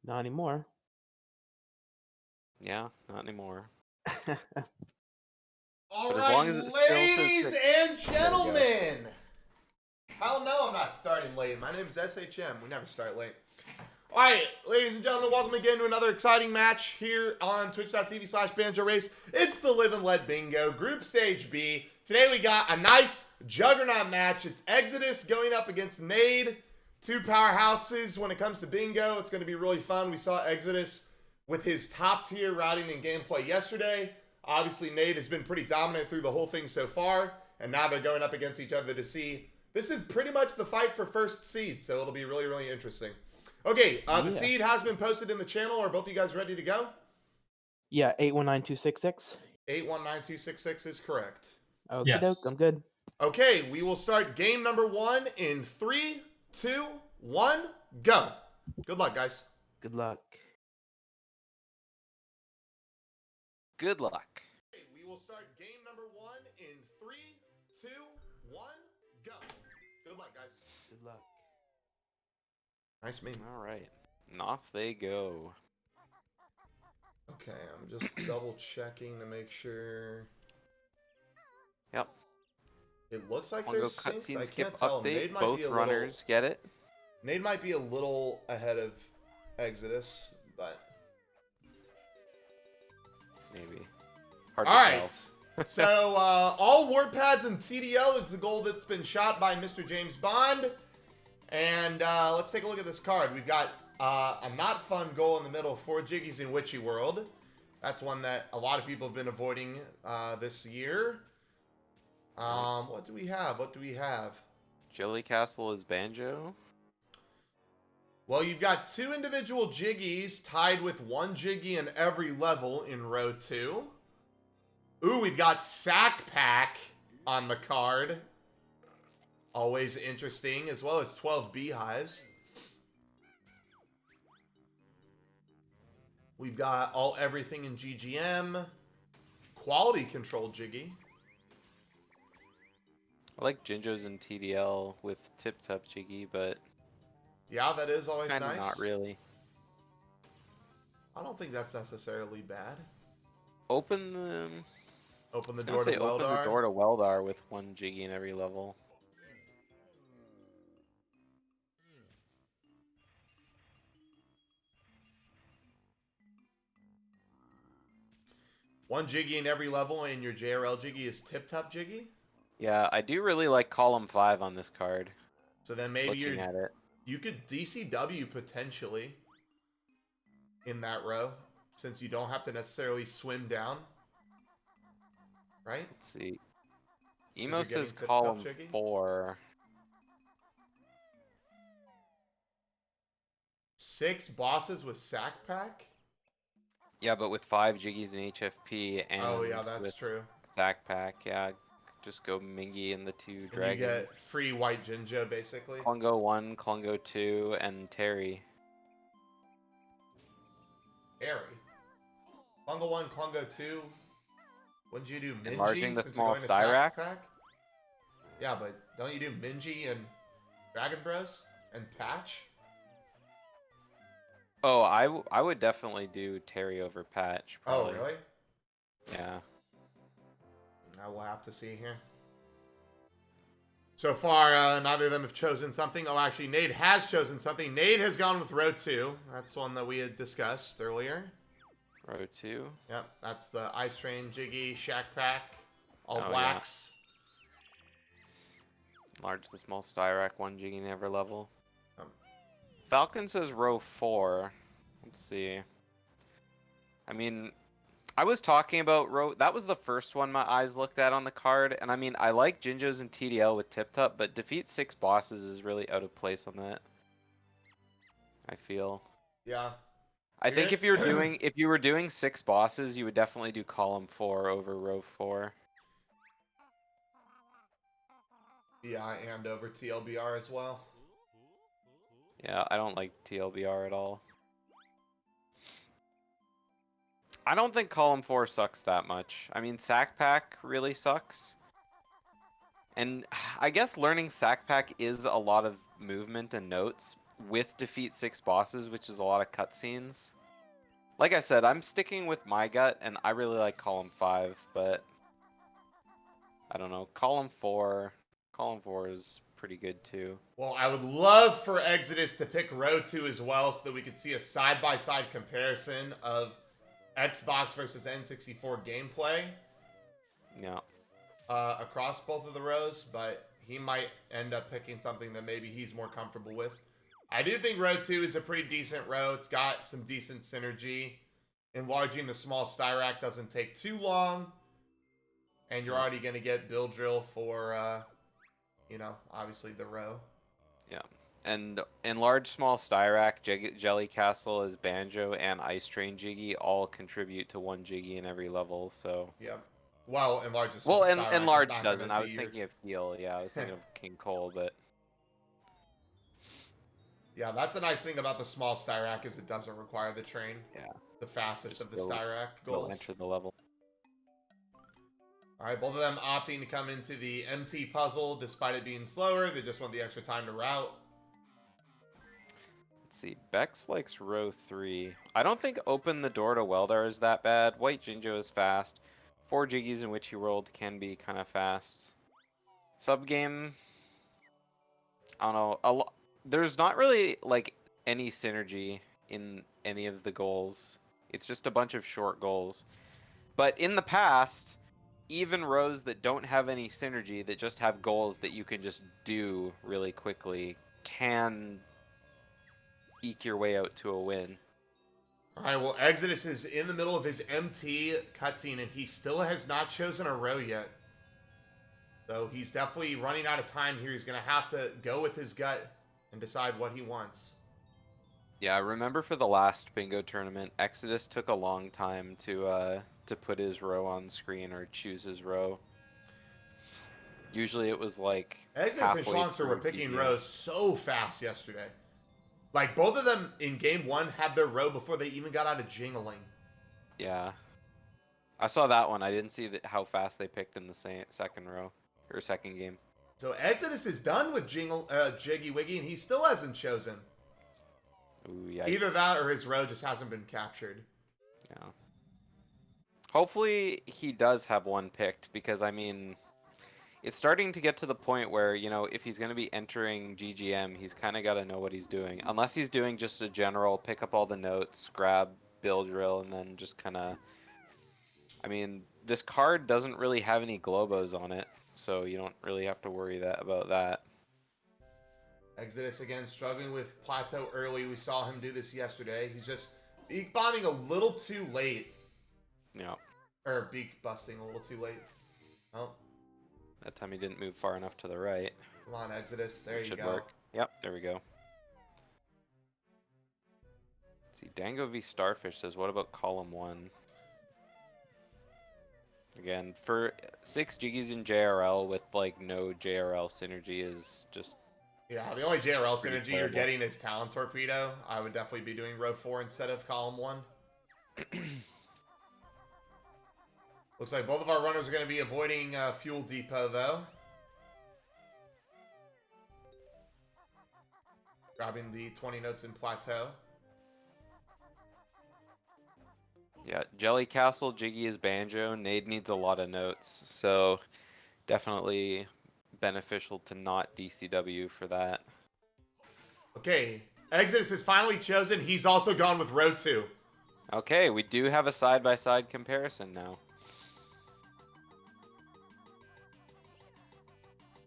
Not anymore. Yeah, not anymore. All But as right, long as it still says ladies 6, and there we go. gentlemen. Hell no, I'm not starting late. My name is SHM. We never start late. All right, ladies and gentlemen, welcome again to another exciting match here on twitch.tv/Banjo Race. It's the Live and Let Bingo Group Stage B. Today we got a nice juggernaut match. It's Exodus going up against Nade. Two powerhouses when it comes to bingo. It's going to be really fun. We saw Exodus with his top tier routing and gameplay yesterday. Obviously, Nade has been pretty dominant through the whole thing so far, and now they're going up against each other to see. This is pretty much the fight for first seed, so it'll be really, really interesting. Okay, the seed has been posted in the channel. Are both of you guys ready to go? Yeah, 819266. 819266 is correct. Okay, yes. I'm good. Okay, we will start game number 1 in 3, 2, 1, go. Good luck, guys. Good luck. Good luck. Okay, we will start game number 1 in 3, 2, 1, go. Good luck, guys. Good luck. Nice meme. All right, and off they go. Okay, I'm just double checking to make sure. Yep. It looks like Wanna there's go cutscene I skip can't tell. update. Both runners get it. Nade might be a little ahead of Exodus, but maybe. Hard all to right. tell. So all ward pads and TDL is the goal that's been shot by Mr. James Bond. And let's take a look at this card. We've got a not fun goal in the middle, 4 Jiggies in Witchy World. That's one that a lot of people have been avoiding this year. What do we have? What do we have? Jelly Castle is Banjo. Well, you've got 2 individual Jiggies tied with 1 Jiggy in every level in row 2. Ooh, we've got Sack Pack on the card. Always interesting, as well as 12 Beehives. We've got everything in GGM. Quality Control Jiggy. I like Jinjo's and TDL with Tip Top Jiggy, but yeah, that is always kind of nice. not really. I don't think that's necessarily bad. Open the door to Weldar. Open the door to Weldar with 1 Jiggy in every level. One Jiggy in every level, and your JRL Jiggy is Tip Top Jiggy? Yeah, I do really like column 5 on this card. So then maybe looking at it. You could DCW potentially in that row, since you don't have to necessarily swim down. Right? Let's see. Emo says column 4. 6 bosses with Sack Pack? Yeah, but with 5 Jiggies in HFP and oh yeah, that's true. Sack Pack, yeah. Just go Mingy and the 2 dragons. You get free white Jinjo, basically. Klungo 1, Klungo 2, and Terry. Terry? Klungo 1, Klungo 2. Wouldn't you do Minji? Enlarging the small Styrac? Yeah, but don't you do Minji and Dragon Bros and Patch? Oh, I would definitely do Terry over Patch. Probably. Oh, really? Yeah. I will have to see here. So far, neither of them have chosen something. Oh, actually, Nade has chosen something. Nade has gone with row 2. That's one that we had discussed earlier. Row 2? Yep, that's the Ice Train, Jiggy, Shack Pack, all blacks. Yeah. Enlarge the small Styrac, 1 Jiggy in every level. Falcon says row 4. Let's see. I mean, I was talking about row... That was the first one my eyes looked at on the card. And I mean, I like Jinjo's and TDL with Tip Top, but defeat 6 bosses is really out of place on that. I feel. Yeah. I think if you were doing 6 bosses, you would definitely do column 4 over row 4. Yeah, and over TLBR as well. Yeah, I don't like TLBR at all. I don't think column 4 sucks that much. I mean, Sack Pack really sucks. And I guess learning Sack Pack is a lot of movement and notes. with defeat 6 bosses, which is a lot of cutscenes. Like I said, I'm sticking with my gut, and I really like Column 5, but I don't know. Column 4 is pretty good too. Well, I would love for Exodus to pick Row 2 as well so that we could see a side-by-side comparison of Xbox versus N64 gameplay Yeah. across both of the rows, but he might end up picking something that maybe he's more comfortable with. I do think Row 2 is a pretty decent row. It's got some decent synergy. Enlarging the small Styrac doesn't take too long, and you're already going to get Bill Drill for, obviously the row. Yeah. And Enlarged Small Styrac, Jelly Castle as Banjo, and Ice Train Jiggy all contribute to 1 Jiggy in every level, so... Yep. Well, Enlarged Well, Styrac is Enlarged not doesn't. gonna I be was your... thinking of Heal. Yeah, I was thinking of King Cole, but... Yeah, that's the nice thing about the small Styrac is it doesn't require the train. Yeah. The fastest Just of the Styrac Go goals. enter the level. Alright, both of them opting to come into the MT puzzle despite it being slower. They just want the extra time to route. Let's see. Bex likes row 3. I don't think Open the Door to Weldar is that bad. White Jinjo is fast. 4 Jiggies in which he rolled can be kind of fast. Subgame... I don't know. There's not really, like, any synergy in any of the goals. It's just a bunch of short goals. But in the past, even rows that don't have any synergy, that just have goals that you can just do really quickly, can eke your way out to a win. Alright, well, Exodus is in the middle of his MT cutscene, and he still has not chosen a row yet. So he's definitely running out of time here. He's going to have to go with his gut and decide what he wants. Yeah, I remember for the last bingo tournament, Exodus took a long time to put his row on screen or choose his row. Usually it was like Exodus and halfway Schlonkster were through picking PBO. rows so fast yesterday. Like, both of them in game 1 had their row before they even got out of jingling. Yeah. I saw that one. I didn't see how fast they picked in the second row. Or second game. So Exodus is done with Jiggy Wiggy, and he still hasn't chosen. Ooh, yikes. Either that or his row just hasn't been captured. Yeah. Hopefully he does have one picked, because, I mean, it's starting to get to the point where, if he's going to be entering GGM, he's kind of got to know what he's doing. Unless he's doing just a general pick up all the notes, grab build drill, and then just kind of... I mean, this card doesn't really have any Globos on it, so you don't really have to worry about that. Exodus again struggling with plateau early. We saw him do this yesterday. He's just beak bombing a little too late. Yeah. Or beak busting a little too late. Oh, That time he didn't move far enough to the right. come on, Exodus. There you Should go. work. Yep, there we go. Let's see, Dango v Starfish says, what about column 1? Again, for 6 Jiggies in JRL with, like, no JRL synergy is just... Yeah, the only JRL Pretty synergy you're terrible. getting is Talon Torpedo. I would definitely be doing row 4 instead of column 1. Looks like both of our runners are going to be avoiding Fuel Depot, though. Grabbing the 20 notes in Plateau. Yeah, Jelly Castle, Jiggy is Banjo. Nade needs a lot of notes, so definitely beneficial to not DCW for that. Okay, Exodus is finally chosen. He's also gone with row 2. Okay, we do have a side-by-side comparison now.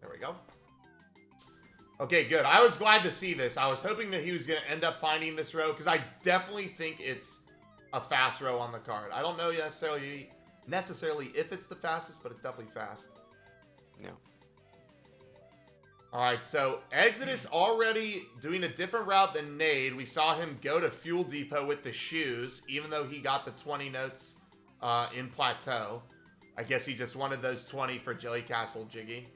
There we go. Okay, good. I was glad to see this. I was hoping that he was going to end up finding this row because I definitely think it's a fast row on the card. I don't know necessarily if it's the fastest, but it's definitely fast. Yeah. All right, so Exodus already doing a different route than Nade. We saw him go to Fuel Depot with the shoes, even though he got the 20 notes in Plateau. I guess he just wanted those 20 for Jelly Castle Jiggy.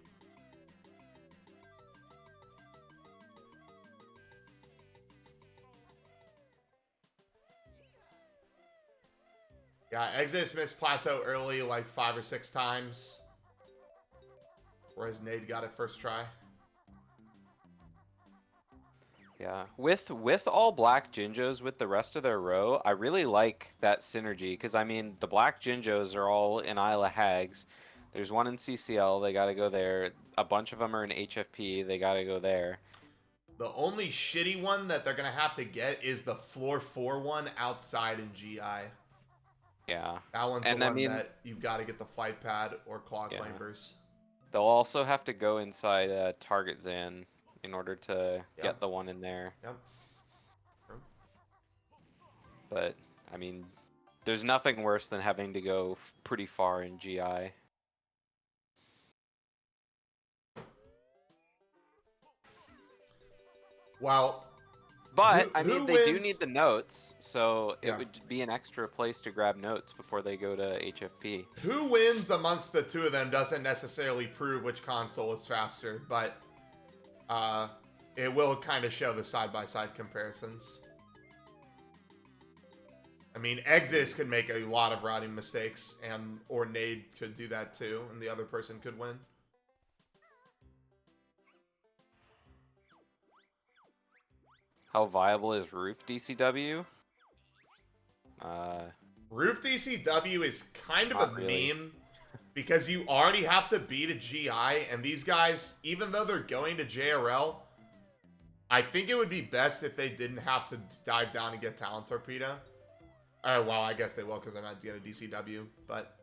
Yeah, Exodus missed Plateau early like 5 or 6 times. Whereas Nade got it first try. Yeah, with all black Jinjos with the rest of their row, I really like that synergy because I mean the black Jinjos are all in Isla Hags. There's one in CCL, they gotta go there. A bunch of them are in HFP, they gotta go there. The only shitty one that they're gonna have to get is the floor 4 one outside in GI. Yeah, That one's and the I one mean, that you've got to get the flight pad or claw yeah, clambers. they'll also have to go inside Target Zan in order to Yep. get the one in there. Yep. But I mean, there's nothing worse than having to go pretty far in GI. Well, But I mean, who they do wins? need the notes, so it Yeah. would be an extra place to grab notes before they go to HFP. Who wins amongst the two of them doesn't necessarily prove which console is faster, but it will kind of show the side-by-side comparisons. I mean, Exodus could make a lot of routing mistakes, and or Nade could do that too, and the other person could win. How viable is Roof DCW? Roof DCW is kind of Not a really. meme because you already have to beat a GI, and these guys, even though they're going to JRL, I think it would be best if they didn't have to dive down and get Talent Torpedo. Well, I guess they will because they're not going to DCW, but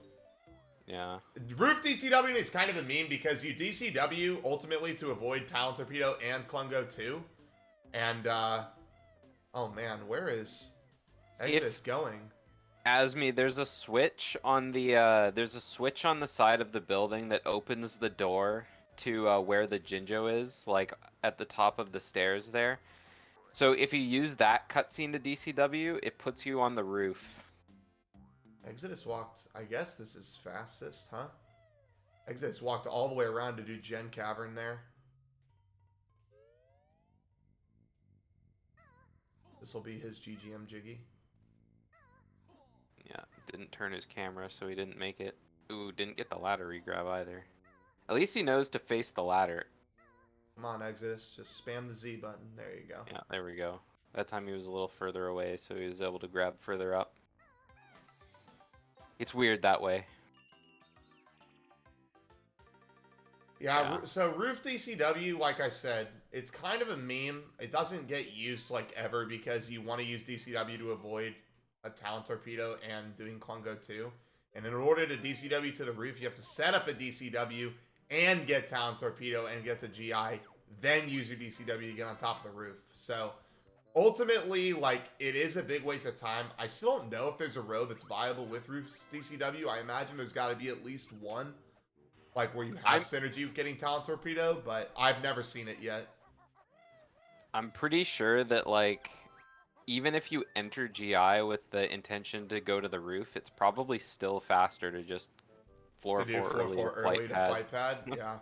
Yeah. Roof DCW is kind of a meme because you DCW ultimately to avoid Talent Torpedo and Klungo too. And, oh man, where is Exodus going? Asmi, there's a switch on the side of the building that opens the door to where the Jinjo is, like at the top of the stairs there. So if you use that cutscene to DCW, it puts you on the roof. Exodus walked, I guess this is fastest, huh? Exodus walked all the way around to do Gen Cavern there. This will be his GGM Jiggy. Yeah, didn't turn his camera, so he didn't make it. Ooh, didn't get the ladder regrab either. At least he knows to face the ladder. Come on, Exodus. Just spam the Z button. There you go. Yeah, there we go. That time he was a little further away, so he was able to grab further up. It's weird that way. Yeah, so Roof DCW, like I said, it's kind of a meme. It doesn't get used like ever because you want to use DCW to avoid a Talent Torpedo and doing Klungo too. And in order to DCW to the roof, you have to set up a DCW and get Talent Torpedo and get the GI, then use your DCW to get on top of the roof. So ultimately, like, it is a big waste of time. I still don't know if there's a row that's viable with Roof DCW. I imagine there's got to be at least one. Like, where you have synergy with getting Talent Torpedo, but I've never seen it yet. I'm pretty sure that, like, even if you enter GI with the intention to go to the roof, it's probably still faster to just floor 4 early to flight pads. Yeah.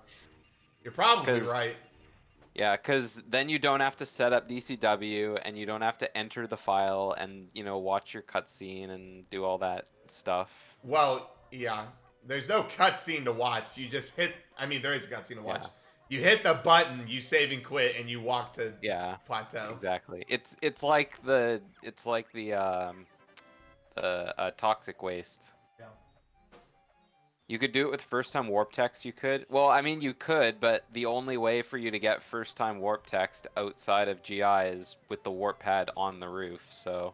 You're probably right. Yeah, because then you don't have to set up DCW, and you don't have to enter the file and, you know, watch your cutscene and do all that stuff. Well, yeah. There's no cutscene to watch. You just hit... I mean, there is a cutscene to watch. Yeah. You hit the button, you save and quit, and you walk to plateau. Exactly. It's like the toxic waste. Yeah. You could do it with first time warp text. You could. Well, I mean, you could, but the only way for you to get first time warp text outside of GI is with the warp pad on the roof. So.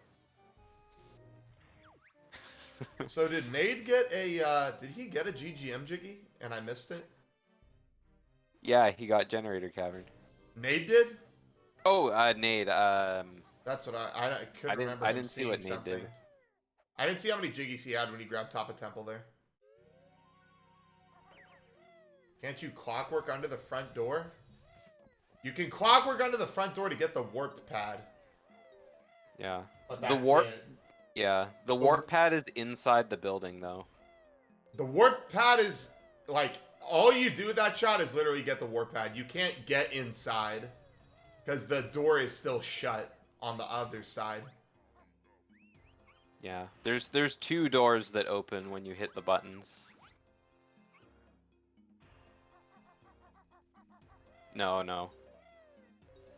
So did Nade get a? Did he get a GGM Jiggy and I missed it? Yeah, he got Generator Cavern. Nade did? Oh, Nade. That's what I couldn't remember. I didn't see what Nade did. I didn't see how many Jiggies he had when he grabbed top of temple there. Can't you clockwork under the front door? You can clockwork under the front door to get the warp pad. Yeah. The warp. Yeah, the warp pad is inside the building though. The warp pad is like all you do with that shot is literally get the warp pad. You can't get inside because the door is still shut on the other side. Yeah, there's 2 doors that open when you hit the buttons. No.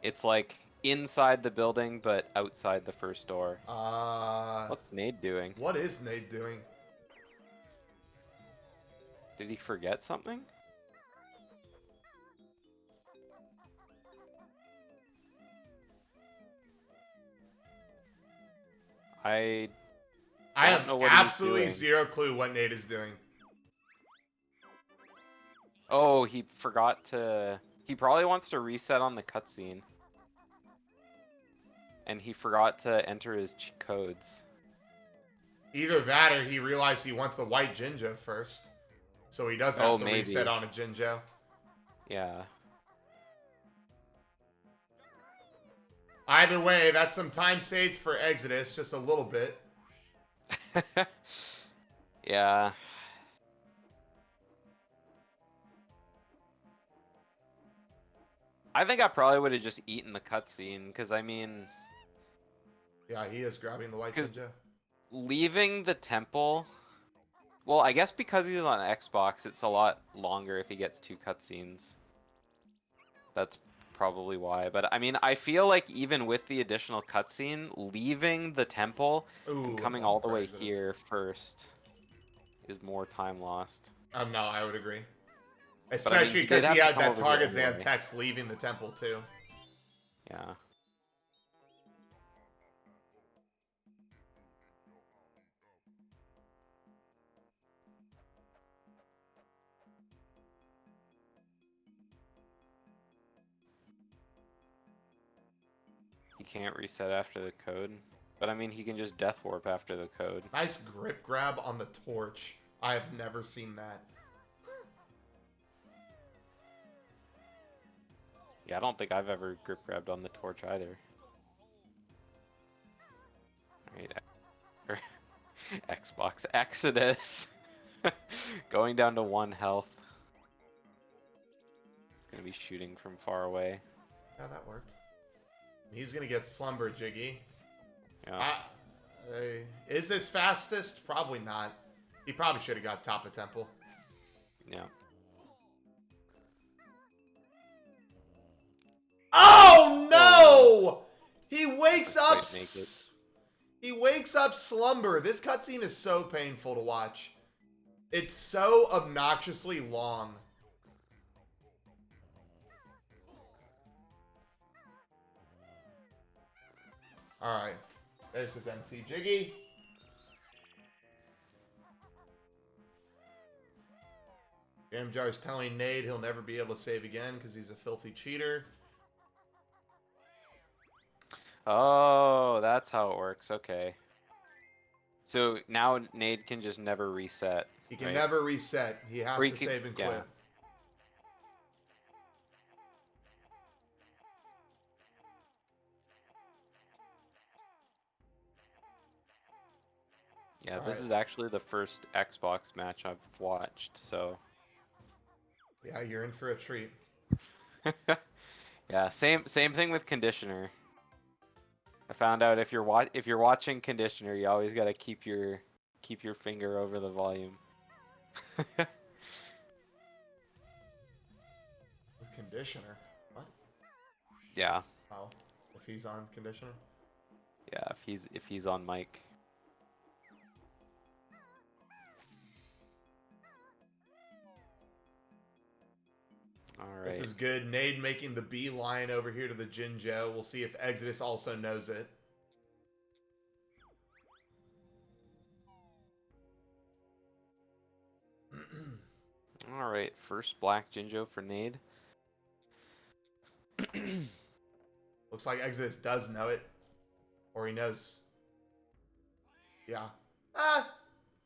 It's like inside the building, but outside the first door. Uh, What's Nade doing? what is Nade doing? Did he forget something? I I don't have know what he's absolutely doing. zero clue what Nade is doing. Oh, he forgot to... He probably wants to reset on the cutscene. And he forgot to enter his codes. Either that or he realized he wants the white Jinjo first. So he doesn't have to maybe. reset on a Jinjo. Yeah. Either way, that's some time saved for Exodus, just a little bit. Yeah. I think I probably would have just eaten the cutscene, because I mean... Yeah, he is grabbing the white 'Cause Jinjo. leaving the temple... Well, I guess because he's on Xbox, it's a lot longer if he gets 2 cutscenes. That's probably why. But I mean, I feel like even with the additional cutscene, leaving the temple and coming all the way here first is more time lost. No, I would agree. But I mean, Especially he did because have he to had come that over here target Zan anyway. text leaving the temple, too. Yeah. He can't reset after the code. But I mean, he can just death warp after the code. Nice grip grab on the torch. I have never seen that. Yeah, I don't think I've ever grip grabbed on the torch either. Alright. Xbox Exodus. Going down to 1 health. It's gonna be shooting from far away. Yeah, that worked. He's gonna get slumber, Jiggy. Yeah. Is this fastest? Probably not. He probably should have got top of temple. Yeah. Oh no! He wakes Doesn't up. quite make it. He wakes up slumber. This cutscene is so painful to watch. It's so obnoxiously long. Alright. There's his MT Jiggy. Jam Jar's telling Nade he'll never be able to save again because he's a filthy cheater. Oh, that's how it works. Okay. So now Nade can just never reset. He can right? never reset. He has Or he to can- save and yeah. quit. Yeah, All this right. is actually the first Xbox match I've watched, so... Yeah, you're in for a treat. Yeah, same thing with Conditioner. I found out if you're watching Conditioner, you always gotta keep your finger over the volume. With conditioner. What? Yeah, Oh, if he's on conditioner. yeah. If he's on mic. All right. This is good. Nade making the beeline over here to the Jinjo. We'll see if Exodus also knows it. All right. First black Jinjo for Nade. Looks like Exodus does know it. Or he knows. Yeah.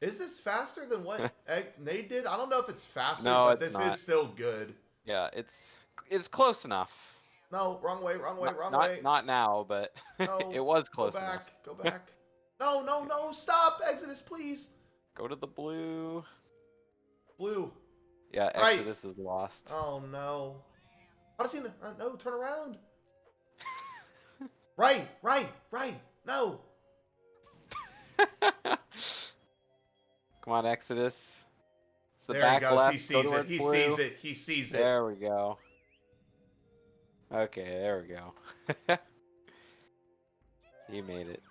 Is this faster than what Nade did? I don't know if it's faster, No, but it's this not. is still good. Yeah, it's close enough. No, wrong way, wrong way, wrong not, way. Not now, but No, it was close go back, enough. Go back. No, no, no, stop, Exodus, please. Go to the blue. Blue. Yeah, Right. Exodus is lost. Oh, no. How does he... No, turn around. Right. No. Come on, Exodus. It's the There back he goes. left. He Go sees it. toward He blue. sees it. He sees it. There we go. Okay, there we go. He made it.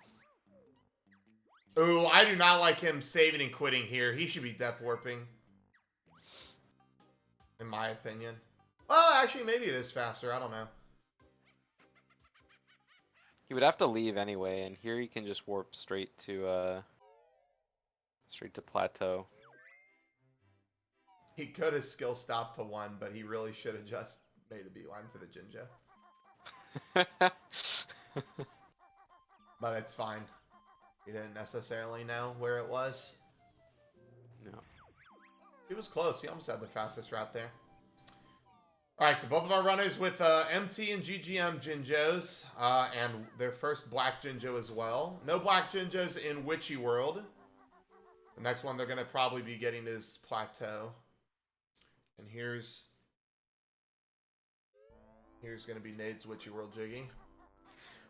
Ooh, I do not like him saving and quitting here. He should be death warping. In my opinion. Well, actually, maybe it is faster. I don't know. He would have to leave anyway, and here he can just warp straight to plateau. He could have skill stopped to 1, but he really should have just made a beeline for the Jinja. But it's fine. He didn't necessarily know where it was. No. He was close. He almost had the fastest route there. Alright, so both of our runners with MT and GGM Jinjos. And their first black Jinjo as well. No black Jinjos in Witchy World. The next one they're going to probably be getting is Plateau. And here's going to be Nade's Witchy World Jiggy.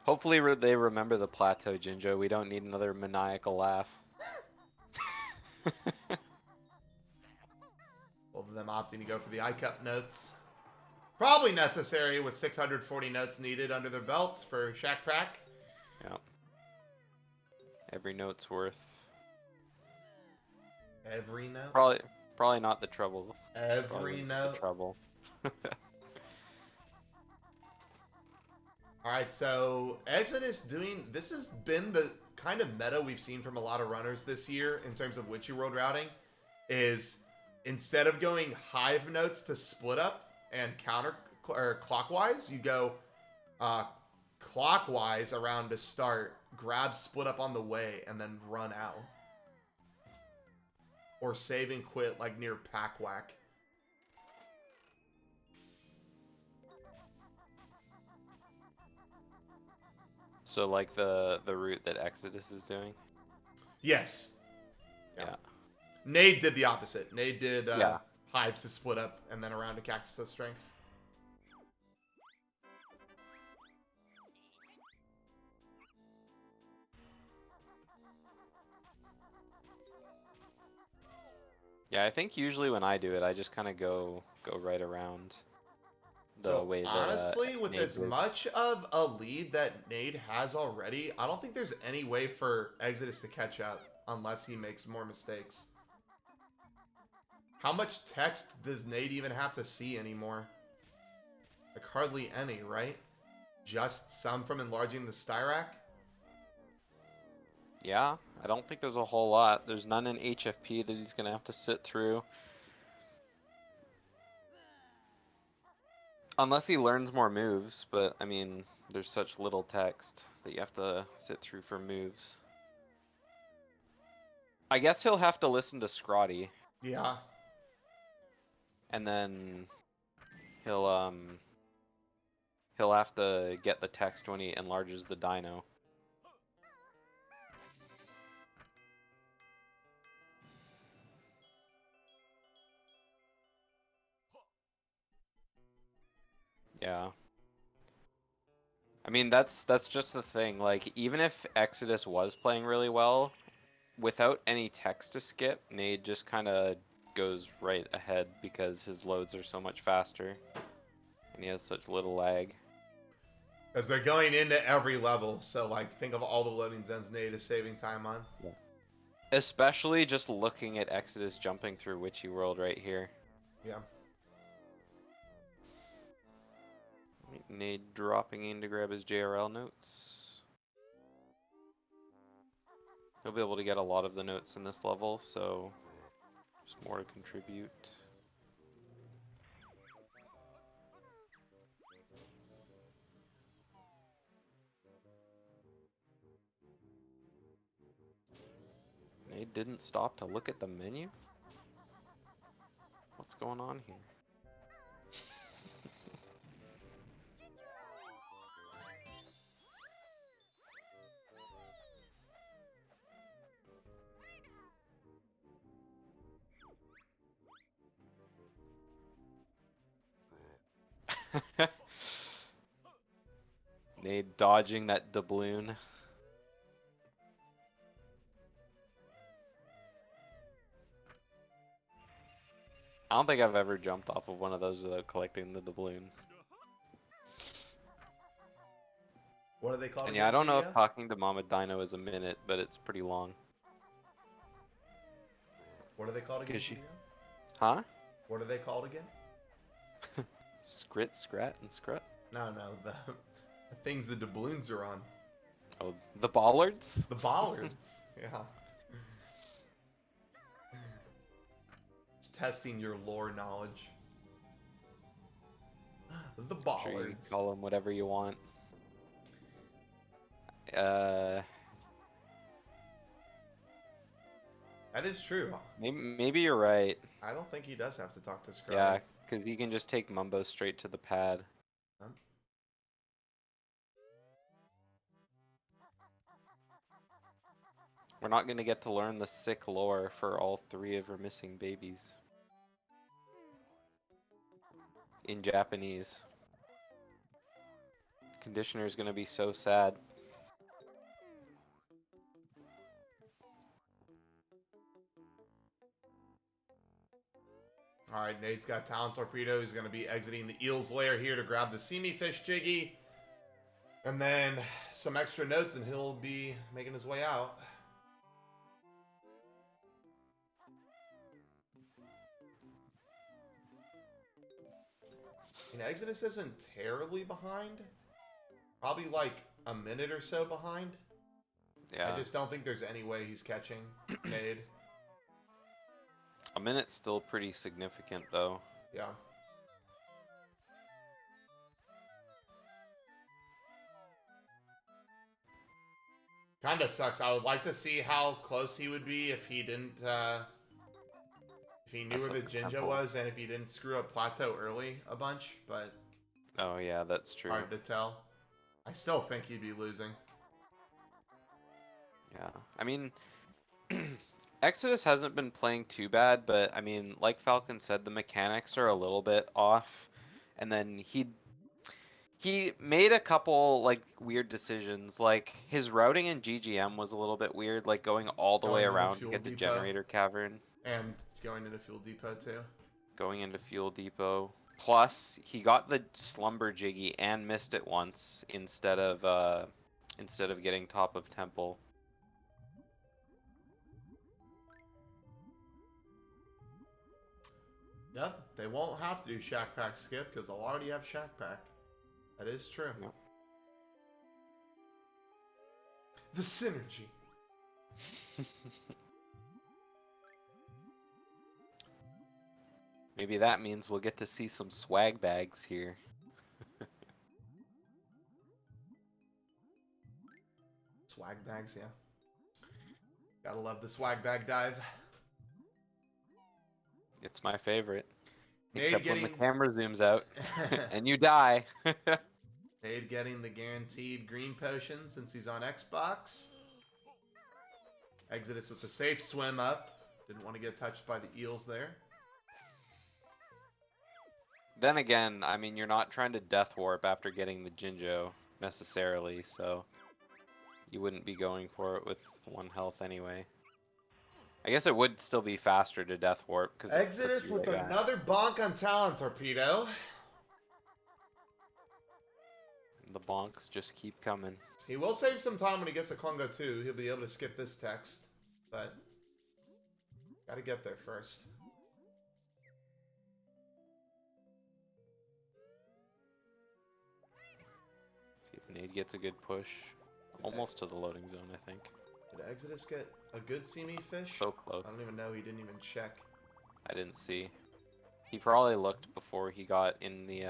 Hopefully they remember the plateau, Jinjo. We don't need another maniacal laugh. Both of them opting to go for the I-Cup notes. Probably necessary with 640 notes needed under their belts for Shack Pack. Yep. Every note's worth. Every note? Probably not the trouble. Every note? The trouble. Alright, so Exodus this has been the kind of meta we've seen from a lot of runners this year in terms of Witchy World routing, is instead of going hive notes to split up and clockwise, you go clockwise around to start, grab split up on the way, and then run out. Or save and quit like near pack whack. So like the route that Exodus is doing? Yes. Yeah. Nade did the opposite. Nade did Yeah. hive to split up and then around to Cactus of Strength. Yeah, I think usually when I do it, I just kind of go right around the way that honestly, with Nade as did. much of a lead that Nade has already, I don't think there's any way for Exodus to catch up unless he makes more mistakes. How much text does Nade even have to see anymore? Like hardly any, right? Just some from enlarging the Styrac? Yeah, I don't think there's a whole lot. There's none in HFP that he's gonna have to sit through. Unless he learns more moves, but I mean, there's such little text that you have to sit through for moves. I guess he'll have to listen to Scrotty, Yeah. and then he'll have to get the text when he enlarges the dino. Yeah. I mean, that's just the thing. Like, even if Exodus was playing really well, without any text to skip, Nade just kind of goes right ahead because his loads are so much faster, and he has such little lag. Because they're going into every level, so like think of all the loading zones Nade is saving time on. Yeah. Especially just looking at Exodus jumping through Witchy World right here. Yeah. Nade dropping in to grab his JRL notes. He'll be able to get a lot of the notes in this level, so just more to contribute. Nade didn't stop to look at the menu? What's going on here? Nade dodging that doubloon. I don't think I've ever jumped off of one of those without collecting the doubloon. What are they called And again, yeah, I don't know if Julia? talking to Mama Dino is a minute, but it's pretty long. What are they called again, Cause she, Julia? huh? What are they called again? Scrit, scrat, and scrut. No, the things the doubloons are on. Oh, the bollards. The bollards. Yeah. Testing your lore knowledge. The Sure, you can bollards. call them whatever you want. Uh, That is true. maybe you're right. I don't think he does have to talk to Scrubby. Yeah, because you can just take Mumbo straight to the pad. Huh? We're not gonna get to learn the sick lore for all 3 of her missing babies. In Japanese. Conditioner's gonna be so sad. All right, Nade's got Talent Torpedo. He's going to be exiting the Eel's Lair here to grab the Seamy Fish Jiggy. And then some extra notes, and he'll be making his way out. Exodus isn't terribly behind. Probably like a minute or so behind. Yeah. I just don't think there's any way he's catching Nade. A minute's still pretty significant, though. Yeah. Kinda sucks. I would like to see how close he would be if he didn't, if he knew Mess where up the the Jinjo tempo. was and if he didn't screw up Plateau early a bunch, but Oh, yeah, that's true. hard to tell. I still think he'd be losing. Yeah. I mean, Exodus hasn't been playing too bad, but I mean, like Falcon said, the mechanics are a little bit off. And then he made a couple like weird decisions. Like his routing in GGM was a little bit weird, like going all the way Going into around to Fuel get the Depot. generator cavern, And going into Fuel Depot too. going into Fuel Depot. Plus, he got the Slumber Jiggy and missed it once instead of getting top of Temple. Yep, they won't have to do Shack Pack skip because they'll already have Shack Pack. That is true. Yep. The synergy. Maybe that means we'll get to see some swag bags here. Swag bags, yeah. Gotta love the swag bag dive. It's my favorite. Nade Except when the getting- camera zooms out and you die. Nade getting the guaranteed green potion since he's on Xbox. Exodus with the safe swim up. Didn't want to get touched by the eels there. Then again, I mean, you're not trying to death warp after getting the Jinjo necessarily, so you wouldn't be going for it with 1 health anyway. I guess it would still be faster to death warp because Exodus with another bonk on Talent Torpedo. The bonks just keep coming. He will save some time when he gets to Congo too. He'll be able to skip this text, but gotta get there first. See if Nade gets a good push. Almost to the loading zone, I think. Did Exodus get a good Seamy Fish? So close. I don't even know. He didn't even check. I didn't see. He probably looked before he got in the,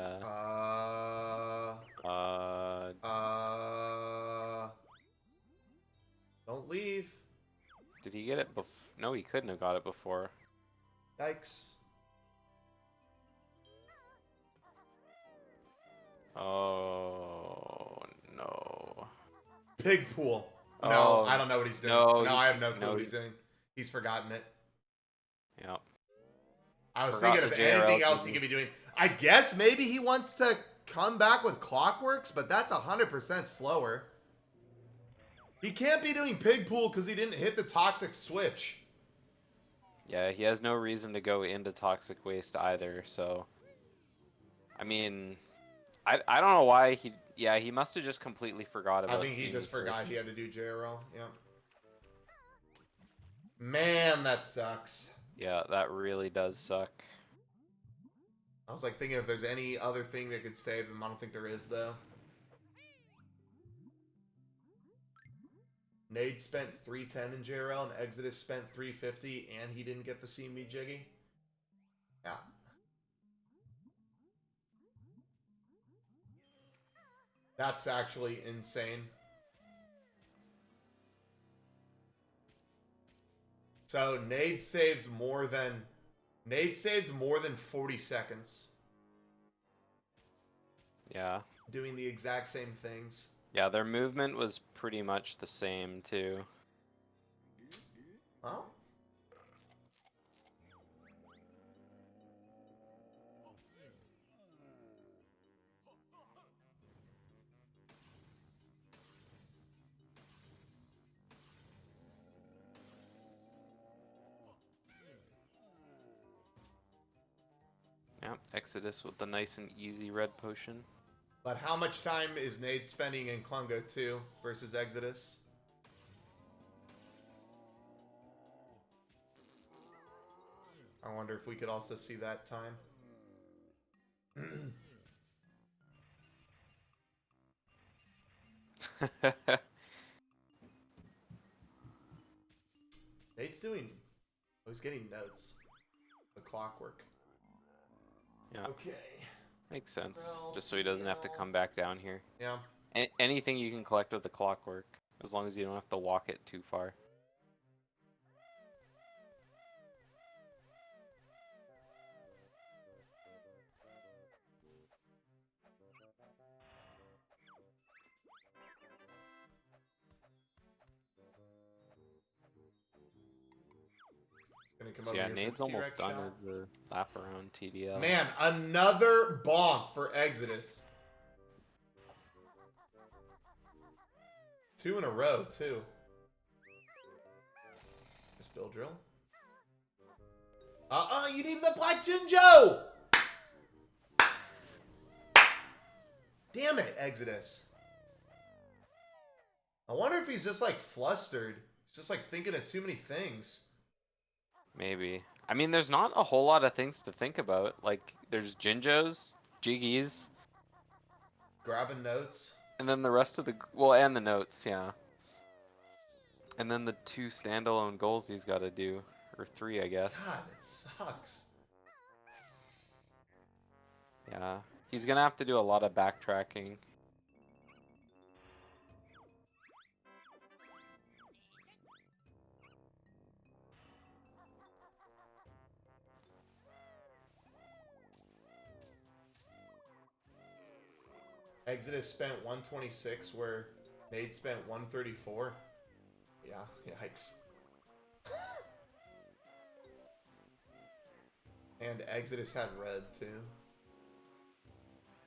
Don't leave. Did he get it before? No, he couldn't have got it before. Yikes. Oh, no. Pig pool. No, Oh, I don't know what he's doing. no, No, I have no clue no, what he's doing. He's forgotten it. Yeah. I was Forgot thinking of the JRL anything else he TV. could be doing. I guess maybe he wants to come back with Clockworks, but that's 100% slower. He can't be doing pig pool because he didn't hit the toxic switch. Yeah, he has no reason to go into Toxic Waste either, so... I mean, I don't know why he. Yeah, he must have just completely forgot I about think he seeing just forgot first. he had to do JRL. Yep. Man, that sucks. Yeah, that really does suck. I was like thinking if there's any other thing that could save him. I don't think there is though. Nade spent 310 in JRL and Exodus spent 350 and he didn't get the CMB Jiggy. Yeah. That's actually insane. So Nade saved more than 40 seconds Yeah. doing the exact same things. Yeah, their movement was pretty much the same too. Well, Yeah, Exodus with the nice and easy red potion. but how much time is Nade spending in Klungo 2 versus Exodus? I wonder if we could also see that time. Nade's doing... Oh, he's getting notes. The clockwork. Yeah, Okay. makes sense. Well, Just so he doesn't have to come back down here. Yeah. Anything you can collect with the clockwork, as long as you don't have to walk it too far. Gonna come So over yeah, here for Nade's the almost T-Rex done shot. as the lap around TDL. Man, another bonk for Exodus. 2 in a row, too. This Bill drill. You need the Black Jinjo! Damn it, Exodus. I wonder if he's just like flustered. He's just like thinking of too many things. Maybe. I mean, there's not a whole lot of things to think about. Like, there's Jinjos, Jiggies, Grabbing notes. and then the rest of the... Well, and the notes, yeah. And then the 2 standalone goals he's got to do. Or 3, I guess. God, it sucks. Yeah. He's gonna have to do a lot of backtracking. Exodus spent 126 where Nade spent 134. Yeah, yikes. And Exodus had red too.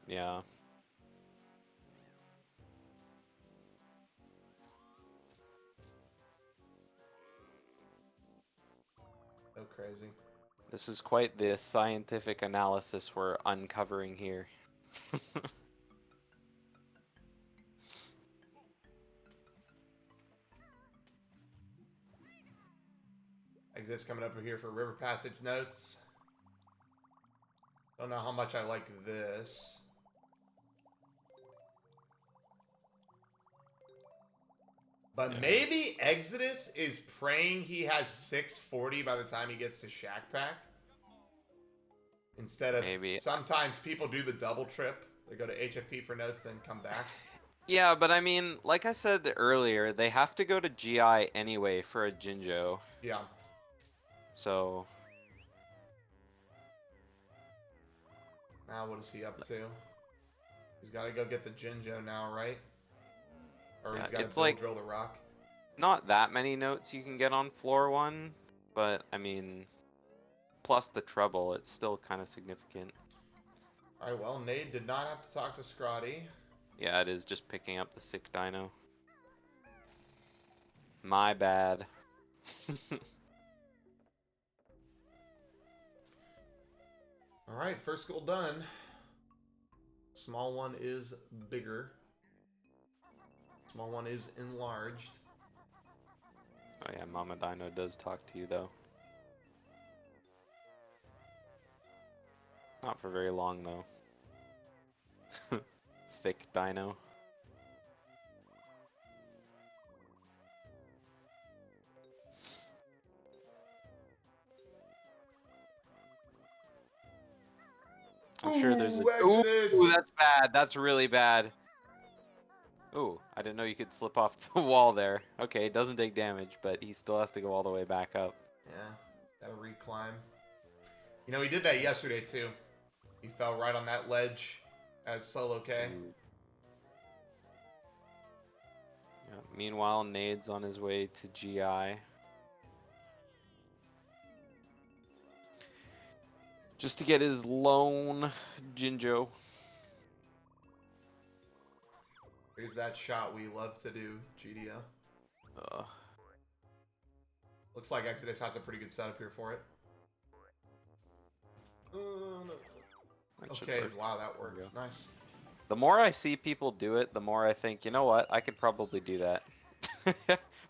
Yeah. So crazy. This is quite the scientific analysis we're uncovering here. Exodus coming up here for River Passage notes. Don't know how much I like this. But Yeah. maybe Exodus is praying he has 640 by the time he gets to Shack Pack. Instead of... Maybe. Sometimes people do the double trip. They go to HFP for notes, then come back. Yeah, but I mean, like I said earlier, they have to go to GI anyway for a Jinjo. Yeah. So... Now what is he up to? He's got to go get the Jinjo now, right? Or Yeah, he's got it's to like- drill the rock. Not that many notes you can get on floor 1, but I mean, plus the trouble, it's still kind of significant. Alright, well, Nade did not have to talk to Scrotty. Yeah, it is just picking up the sick dino. My bad. Alright, first goal done. Small one is bigger. Small one is enlarged. Oh yeah, Mama Dino does talk to you though. Not for very long though. Thick dino. I'm sure there's a. Ooh, Exodus. Ooh, that's bad. That's really bad. Ooh, I didn't know you could slip off the wall there. Okay, it doesn't take damage, but he still has to go all the way back up. Yeah, gotta reclimb. You know, he did that yesterday too. He fell right on that ledge as Solo K. Yeah, meanwhile, Nade's on his way to GI. Just to get his lone Jinjo. Here's that shot we love to do, GDO. Looks like Exodus has a pretty good setup here for it. No. Okay, wow, that works. Nice. The more I see people do it, the more I think, you know what, I could probably do that.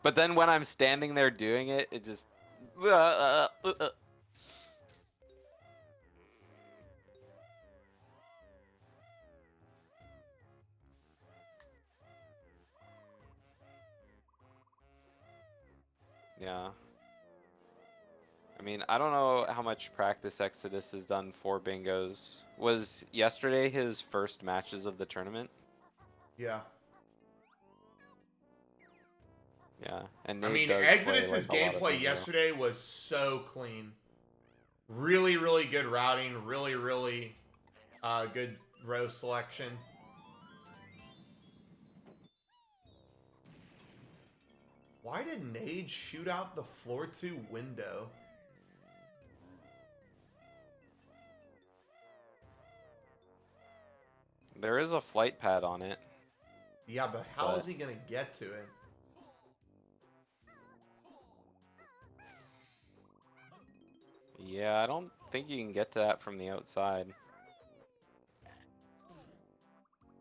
But then when I'm standing there doing it, it just... Yeah. I mean, I don't know how much practice Exodus has done for bingos. Was yesterday his first matches of the tournament? Yeah. Yeah, and I Nade mean, does Exodus's play, like, a lot of gameplay bingo. yesterday was so clean. Really, really good routing. Really, really good row selection. Why did Nade shoot out the floor 2 window? There is a flight pad on it. Yeah, but how is he going to get to it? Yeah, I don't think you can get to that from the outside.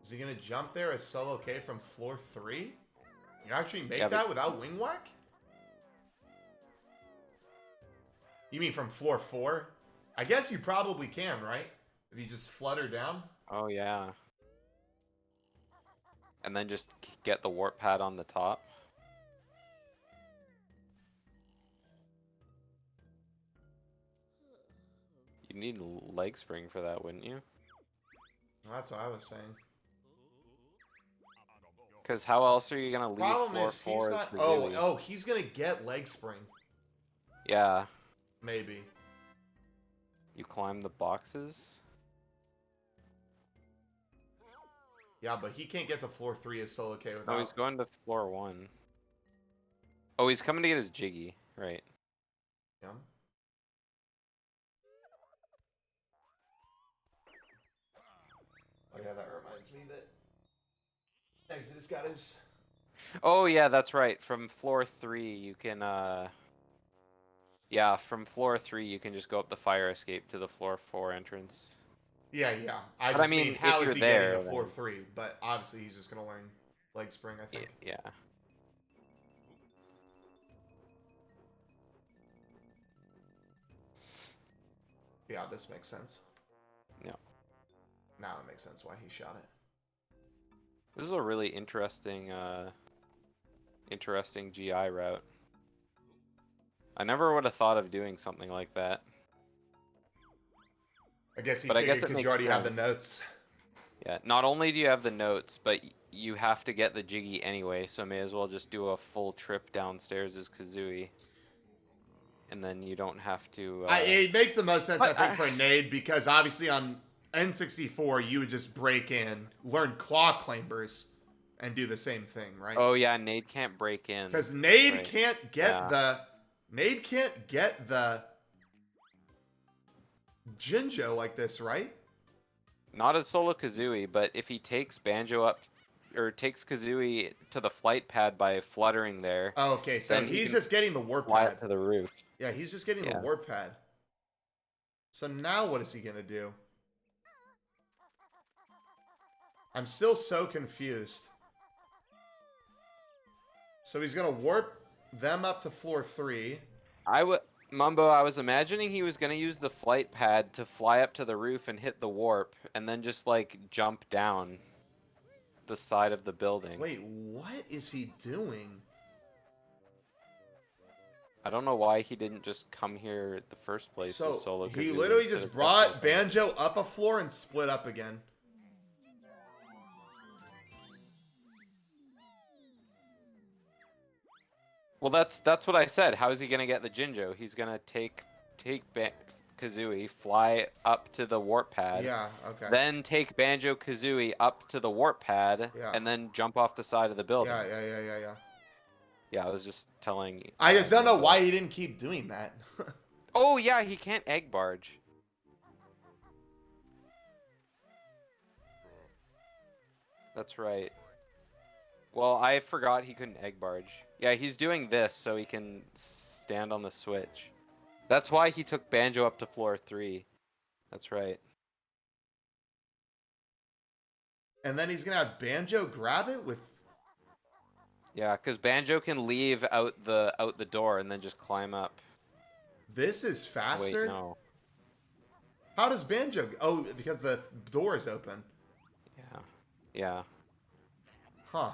Is he going to jump there as Solo K from floor 3? You actually make Yeah, that without wing whack? You mean from floor 4? I guess you probably can, right? If you just flutter down? Oh, yeah. And then just get the warp pad on the top. You need leg spring for that, wouldn't you? That's what I was saying. Because how else are you going to leave Problem floor is, 4 he's as not... Kazooie? Oh, he's going to get leg spring. Yeah. Maybe. You climb the boxes? Yeah, but he can't get to floor 3 as Solo K without... No, he's going to floor 1. Oh, he's coming to get his Jiggy. Right. Yeah. Oh yeah, that reminds me that Exodus got his... Oh, yeah, that's right. From floor 3, you can, yeah, from floor 3, you can just go up the fire escape to the floor 4 entrance. Yeah. I But just I mean, mean, if how you're is he there, getting to floor then... 3? But obviously, he's just going to learn leg spring, I think. Yeah. Yeah, this makes sense. Yeah. Now it makes sense why he shot it. This is a really interesting GI route. I never would have thought of doing something like that. I guess he But I figured guess it because you makes already have the sense. notes. Yeah, not only do you have the notes, but you have to get the Jiggy anyway, so may as well just do a full trip downstairs as Kazooie. And then you don't have to... It makes the most sense, but, I think, for a Nade, because obviously on N64, you would just break in, learn claw clambers, and do the same thing, right? Oh yeah, Nade can't break in. Because Nade right. can't get Nade can't get the Jinjo like this, right? Not as Solo Kazooie, but if he takes Banjo up, or takes Kazooie to the flight pad by fluttering there... Oh, okay, so then he's just getting the warp fly pad. up to the roof. Yeah, he's just getting the warp pad. So now what is he going to do? I'm still so confused. So he's gonna warp them up to floor 3. Mumbo, I was imagining he was gonna use the flight pad to fly up to the roof and hit the warp, and then just like jump down the side of the building. Wait, what is he doing? I don't know why he didn't just come here the first place So as solo he Kazooie literally instead just of brought jumping. Banjo up a floor and split up again. Well, that's what I said. How is he gonna get the Jinjo? He's gonna take Kazooie, fly up to the warp pad, Yeah, okay. then take Banjo Kazooie up to the warp pad, Yeah. and then jump off the side of the building. Yeah. Yeah, I was just telling you. I just don't know Mumbo. why he didn't keep doing that. Oh yeah, he can't egg barge. That's right. Well, I forgot he couldn't egg barge. Yeah, he's doing this so he can stand on the switch. That's why he took Banjo up to floor 3. That's right. And then he's gonna have Banjo grab it with... Yeah, because Banjo can leave out the door and then just climb up. This is faster? Wait, no. How does Banjo... Oh, because the door is open. Yeah. Yeah. Huh.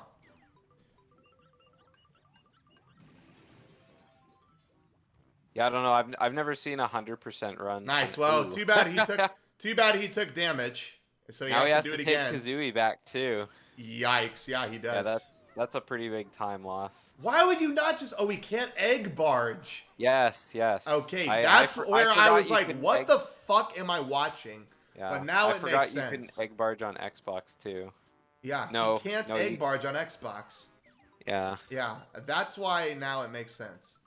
Yeah, I don't know. I've never seen a 100% run. Nice. on- Well, Ooh. too bad he took damage. So he Now he has has to do to it take again. Kazooie back too. Yikes. Yeah, he does. Yeah, that's a pretty big time loss. Why would you not just... Oh, he can't egg barge. Yes, yes. Okay, that's where I forgot was you like, couldn't what egg- the fuck am I watching? Yeah, But now I it forgot makes you sense. couldn't egg barge on Xbox too. Yeah, No, you can't no, egg you- barge on Xbox. Yeah, Yeah, that's why now it makes sense.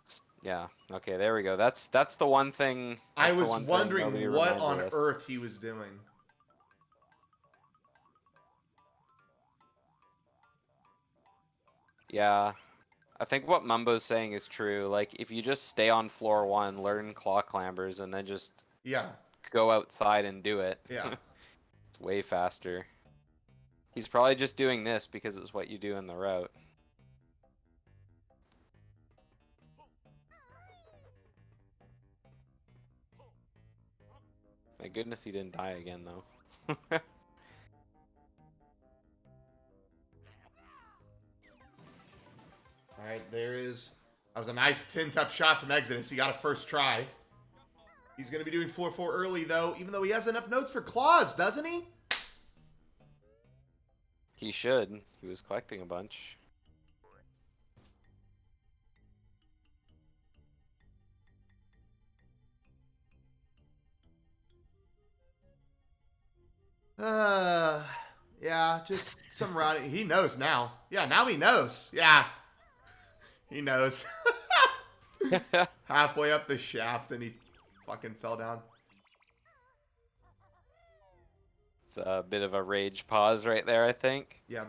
yeah. Okay, there we go. That's the one thing. I That's the was one thing wondering nobody what reminded on us. earth he was doing. Yeah, I think what Mumbo's saying is true. Like, if you just stay on floor 1, learn claw clambers, and then just Yeah, go outside and do it, yeah. it's way faster. He's probably just doing this because it's what you do in the route. Thank goodness he didn't die again, though. All right, there is... That was a nice tin-top shot from Exodus. He got a first try. He's going to be doing floor 4 early, though, even though he has enough notes for claws, doesn't he? He should. He was collecting a bunch. Yeah, just some routing. He knows now. Yeah, now he knows. Yeah. He knows. Halfway up the shaft and he fucking fell down. It's a bit of a rage pause right there, I think. Yeah.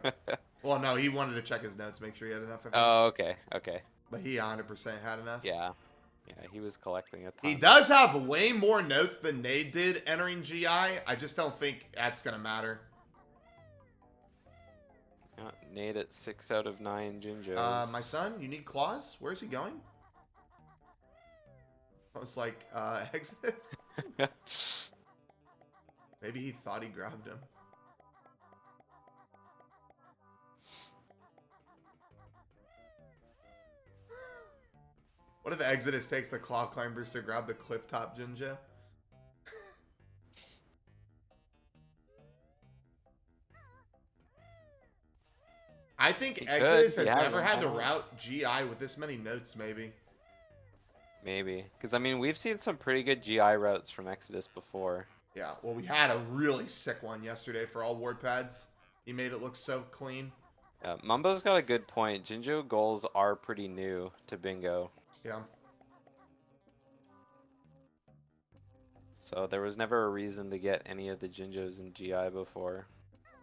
Well, no, he wanted to check his notes, make sure he had enough. I think. Oh, okay, okay. But he 100% had enough. Yeah. Yeah, he was collecting a ton. He does have way more notes than Nade did entering GI. I just don't think that's going to matter. Nade at 6 out of 9 Jinjos. My son, you need claws? Where's he going? I was like, exit? Maybe he thought he grabbed him. What if Exodus takes the claw climbers to grab the cliff top Jinja? I think He Exodus could. has He never hasn't. had to I don't know. route GI with this many notes, maybe. Maybe. Because, I mean, we've seen some pretty good GI routes from Exodus before. Yeah, well, we had a really sick one yesterday for all ward pads. He made it look so clean. Mumbo's got a good point. Jinjo goals are pretty new to Bingo. Yeah. So there was never a reason to get any of the Jinjos in GI before.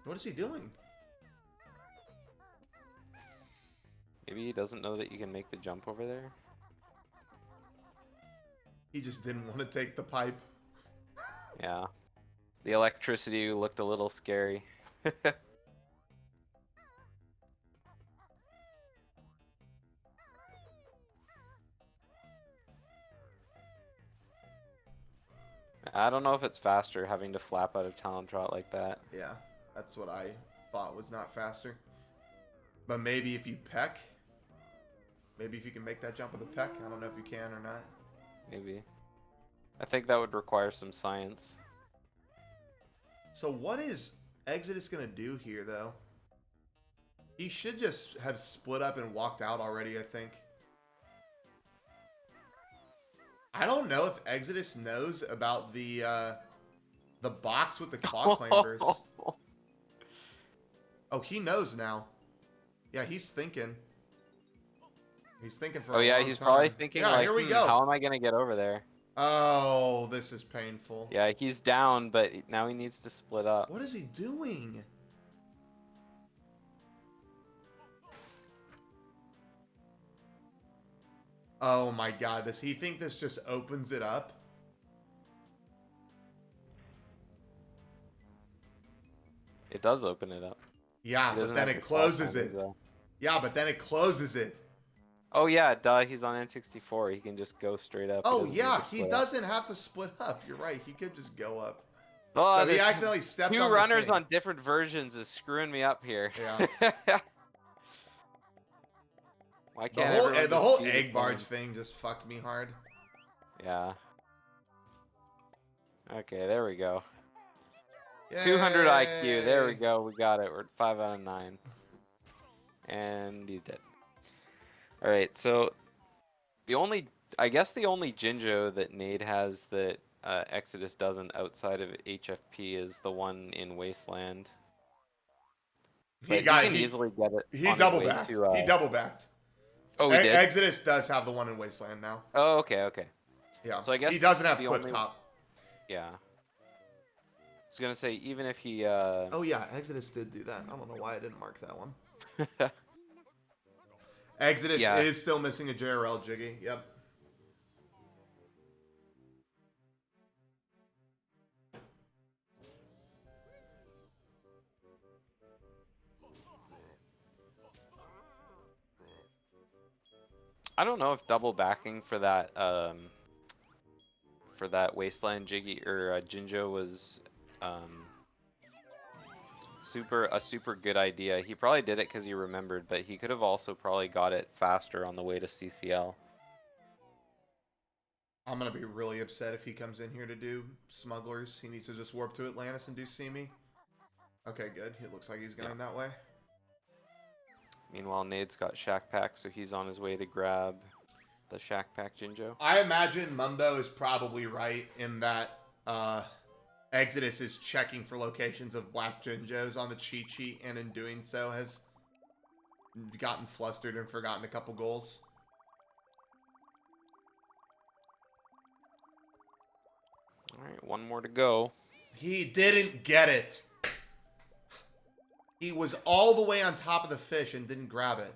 What is he doing? Maybe he doesn't know that you can make the jump over there? He just didn't want to take the pipe. Yeah. The electricity looked a little scary. I don't know if it's faster having to flap out of talent trot like that. Yeah, that's what I thought was not faster. But maybe if you peck, maybe if you can make that jump with a peck. I don't know if you can or not. Maybe. I think that would require some science. So what is Exodus going to do here, though? He should just have split up and walked out already, I think. I don't know if Exodus knows about the box with the claw clambers. Oh, he knows now. Yeah, he's thinking. He's thinking for a long He's time. probably thinking yeah, like, here we go. how am I going to get over there? Oh, this is painful. Yeah, he's down, but now he needs to split up. What is he doing? Oh my god, does he think this just opens it up? It does open it up. Yeah, but then it closes it. Yeah, but then it closes it. Oh yeah, duh, he's on N64. He can just go straight up. Oh yeah, he doesn't have to split up. You're right, he could just go up. Oh, so he accidentally stepped on two runners the on different versions is screwing me up here. Yeah. Why can't the whole egg barge thing just fucked me hard. Yeah. Okay, there we go. Yay. 200 IQ. There we go. We got it. We're at 5 out of 9. And he's dead. Alright, so I guess the only Jinjo that Nade has that Exodus doesn't outside of HFP is the one in Wasteland. But he can easily get it. He double backed. He double backed. Oh, he did? Exodus does have the one in Wasteland now. Oh, okay, okay. Yeah. So I guess he doesn't have cliff top. Yeah. I was gonna say, even if he Oh yeah, Exodus did do that. I don't know why I didn't mark that one. Exodus is still missing a JRL Jiggy. Yep. I don't know if double backing for that Wasteland Jiggy or Jinjo was a super good idea. He probably did it because he remembered, but he could have also probably got it faster on the way to CCL. I'm gonna be really upset if he comes in here to do Smugglers. He needs to just warp to Atlantis and do See Me. Okay, good. It looks like he's going that way. Meanwhile, Nade's got Shack Pack, so he's on his way to grab the Shack Pack Jinjo. I imagine Mumbo is probably right in that Exodus is checking for locations of black Jinjos on the cheat sheet, and in doing so has gotten flustered and forgotten a couple goals. Alright, one more to go. He didn't get it. He was all the way on top of the fish and didn't grab it.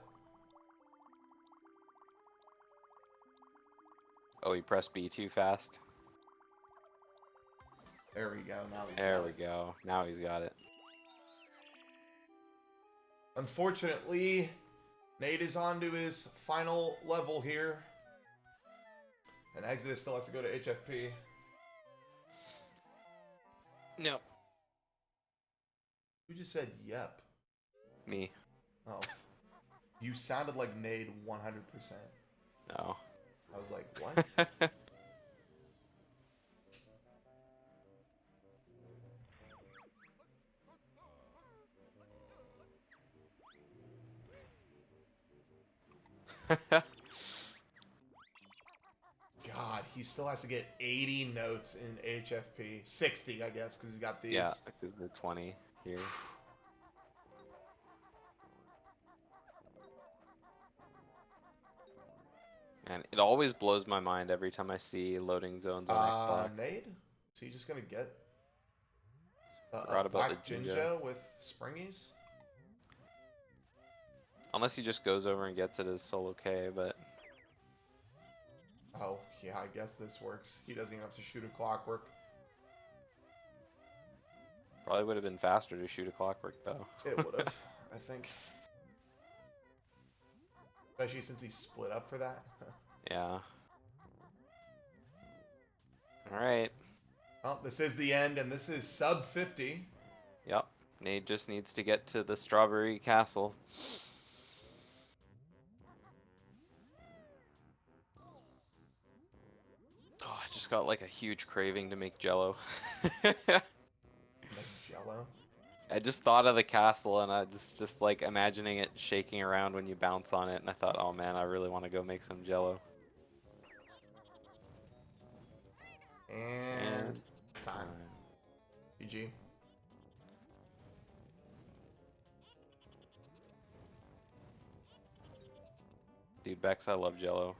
Oh, he pressed B too fast. There we go. Now there we go. Now he's got it. Unfortunately, Nade is on to his final level here. And Exodus still has to go to HFP. No. Who just said yep? Me. Oh. You sounded like Nade 100%. No. I was like, what? God, he still has to get 80 notes in HFP. 60, I guess, because he's got these. Yeah, because they're 20 here. Man, it always blows my mind every time I see loading zones on Xbox. Nade? Is he just going to get Forgot about the Jinjo with Springies? Unless he just goes over and gets it as solo K, but... Oh, yeah, I guess this works. He doesn't even have to shoot a Clockwork. Probably would have been faster to shoot a Clockwork, though. It would have, I think. Especially since he split up for that. Yeah. Alright. Well, this is the end, and this is sub 50. Yep. Nade just needs to get to the Strawberry Castle. Oh, I just got like a huge craving to make Jello. Make Jello. I just thought of the castle and I just like imagining it shaking around when you bounce on it, and I thought, oh man, I really want to go make some Jello. And time. GG. Dude, Bex, I love Jello.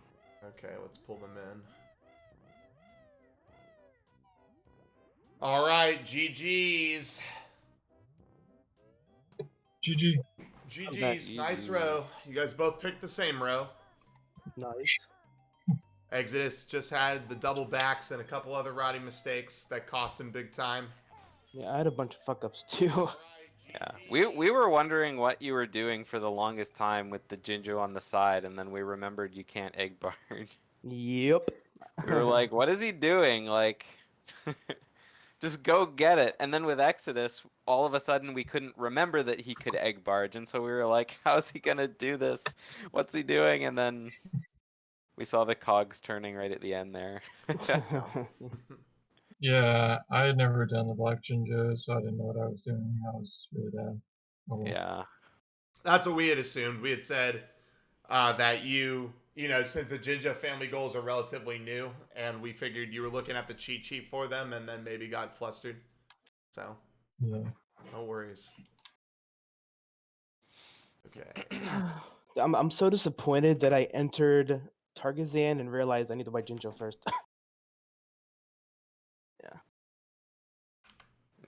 Okay, let's pull them in. All right, GG's. GG. GG's. Nice row. You guys both picked the same row. Nice. Exodus just had the double backs and a couple other routing mistakes that cost him big time. Yeah, I had a bunch of fuck ups too. Yeah, we were wondering what you were doing for the longest time with the Jinjo on the side, and then we remembered you can't egg barge. Yep. We were like, what is he doing? Like, just go get it. And then with Exodus, all of a sudden we couldn't remember that he could egg barge, and so we were like, how's he gonna do this? What's he doing? And then we saw the cogs turning right at the end there. Yeah, I had never done the Black Jinjo, so I didn't know what I was doing. I was really bad. Oh, well. Yeah. That's what we had assumed. We had said that you know, since the Jinja family goals are relatively new, and we figured you were looking at the cheat sheet for them and then maybe got flustered. So, Yeah. no worries. Okay. I'm so disappointed that I entered Targazan and realized I need to buy Jinjo first. Yeah.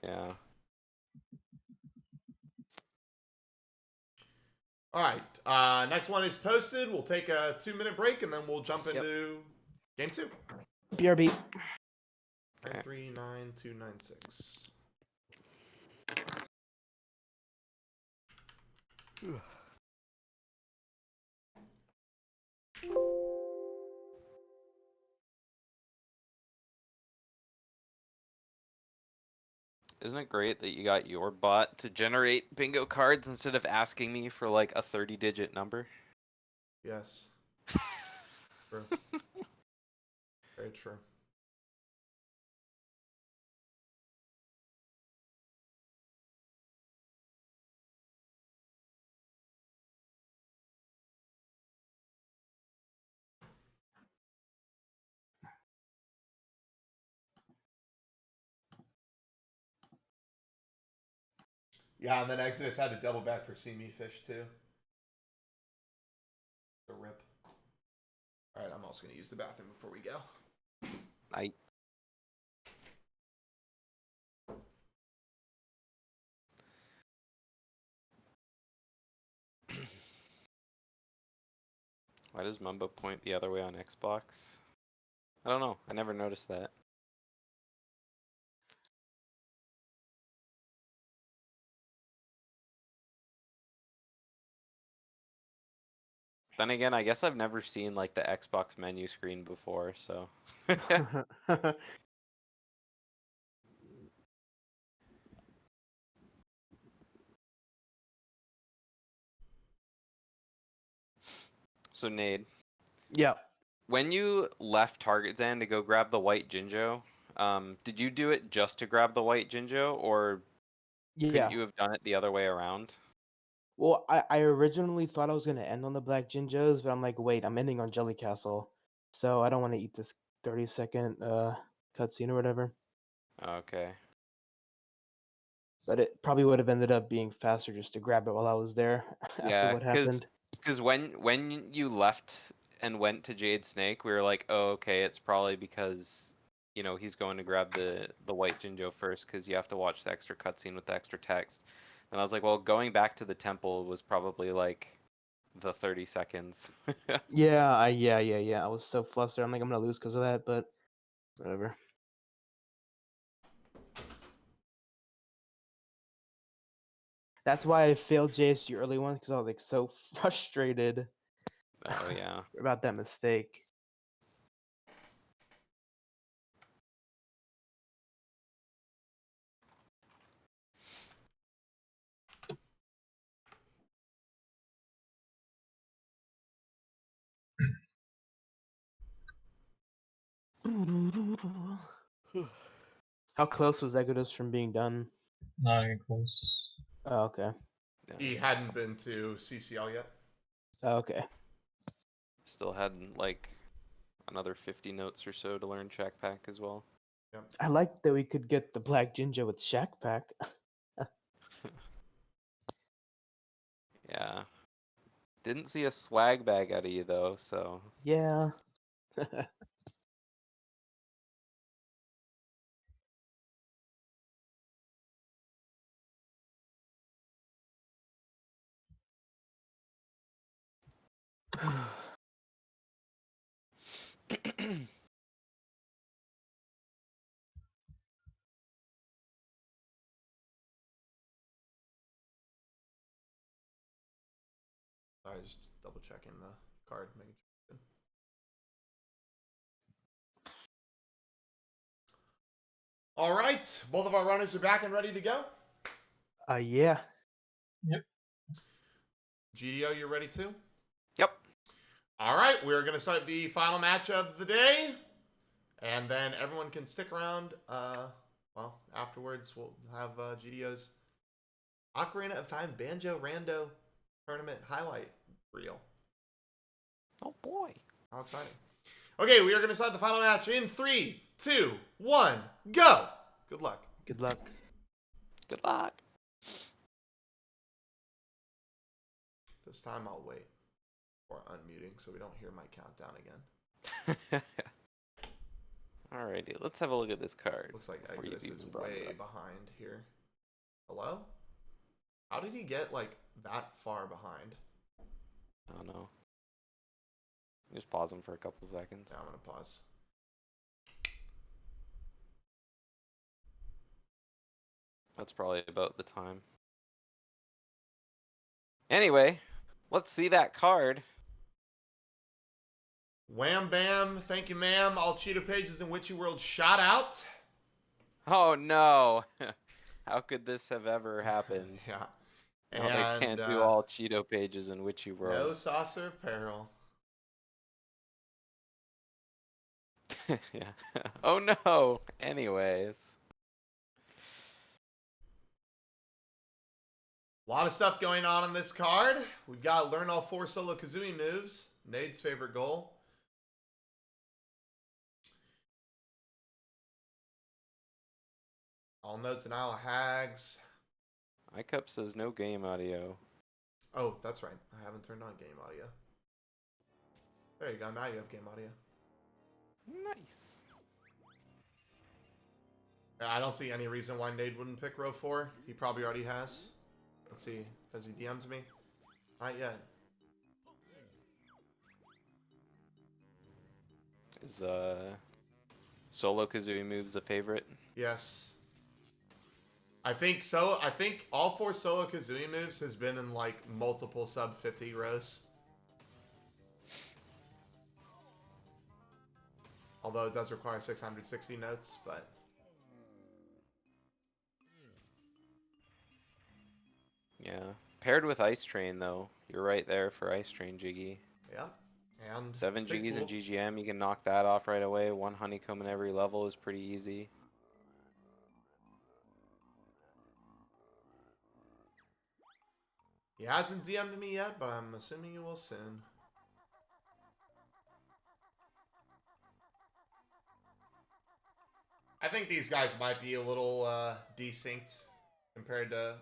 Yeah. All right. Next one is posted. We'll take a 2-minute break and then we'll jump into game 2. BRB. 939296. Isn't it great that you got your bot to generate bingo cards instead of asking me for like a 30-digit number? Yes. True. Very true. Yeah, and then Exodus had to double back for See Me Fish too. The rip. All right, I'm also going to use the bathroom before we go. I Why does Mumbo point the other way on Xbox? I don't know. I never noticed that. Then again, I guess I've never seen like the Xbox menu screen before, so. So Nade, Yeah. when you left Target Zan to go grab the white Jinjo, did you do it just to grab the white Jinjo, or couldn't Yeah. you have done it the other way around? Well, I originally thought I was gonna end on the Black Jinjos, but I'm like, wait, I'm ending on Jelly Castle, so I don't want to eat this 30-second cutscene or whatever. Okay. But it probably would have ended up being faster just to grab it while I was there after Yeah, what happened. because when you left and went to Jade Snake, we were like, oh, okay, it's probably because he's going to grab the white Jinjo first because you have to watch the extra cutscene with the extra text. And I was like, well, going back to the temple was probably like the 30 seconds. Yeah, I was so flustered. I'm like, I'm gonna lose because of that, but whatever. That's why I failed JSG early one because I was like so frustrated Oh yeah. about that mistake. How close was Exodus from being done? Not even close. Oh, okay. Yeah. He hadn't been to CCL yet. Oh, okay. Still had like another 50 notes or so to learn Shack Pack as well. I like that we could get the Black Ginger with Shack Pack. Yeah. Didn't see a swag bag out of you though, so Yeah. Sorry, just double checking the card. Making sure it's good. All right, both of our runners are back and ready to go. Yeah. Yep. GDO, you're ready too? yep. All right, we're going to start the final match of the day. And then everyone can stick around. Well, afterwards, we'll have GDO's Ocarina of Time Banjo Rando tournament highlight reel. Oh boy. How exciting. Okay, we are going to start the final match in 3, 2, 1, go! Good luck. Good luck. Good luck. This time I'll wait for unmuting so we don't hear my countdown again. Alrighty, let's have a look at this card. Looks like before Exodus you've is even brought it way up. behind here. Hello? How did he get, like, that far behind? I don't know. Just pause him for a couple seconds. Yeah, I'm going to pause. That's probably about the time. Anyway, let's see that card. Wham bam, thank you ma'am. All Cheeto pages in Witchy World shot out. Oh no! How could this have ever happened? Yeah. Now they can't do all Cheeto pages in Witchy no World. saucer of peril. Yeah. Oh no! Anyways. A lot of stuff going on this card. We've got to learn all 4 solo Kazooie moves. Nade's favorite goal. All notes and Isle of Hags. iCup says no game audio. Oh, that's right. I haven't turned on game audio. There you go. Now you have game audio. Nice. I don't see any reason why Nade wouldn't pick row 4. He probably already has. Let's see. Has he DM'd me? Not yet. Is solo Kazooie moves a favorite? Yes. I think so. I think all 4 solo Kazooie moves has been in like multiple sub 50 rows. Although it does require 660 notes, but Yeah. Paired with Ice Train though. You're right there for Ice Train, Jiggy. yeah. And 7 big Jiggies and pool. GGM, you can knock that off right away. 1 honeycomb in every level is pretty easy. He hasn't DM'd me yet, but I'm assuming he will soon. I think these guys might be a little desynced compared to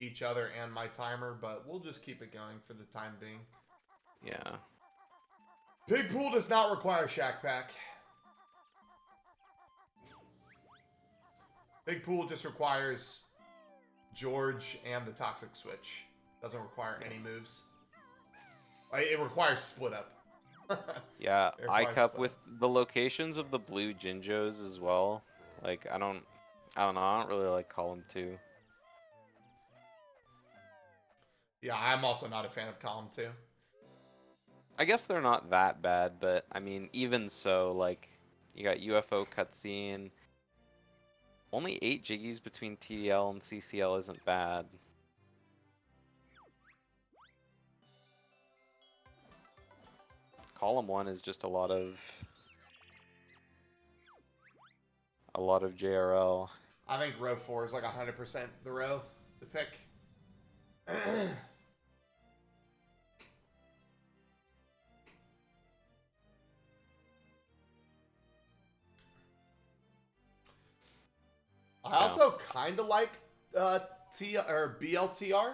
each other and my timer, but we'll just keep it going for the time being. Yeah. Big pool does not require Shack Pack. Big pool just requires George and the Toxic Switch. Doesn't require any moves. It requires split up. Yeah, It requires iCup split with up. the locations of the blue Jinjos as well. Like I don't know, I don't really like column 2. Yeah, I'm also not a fan of column 2. I guess they're not that bad, but I mean even so, like you got UFO cutscene. Only 8 Jiggies between TDL and CCL isn't bad. Column 1 is just a lot of... a lot of JRL. I think row 4 is like 100% the row to pick. I also kind of like BLTR.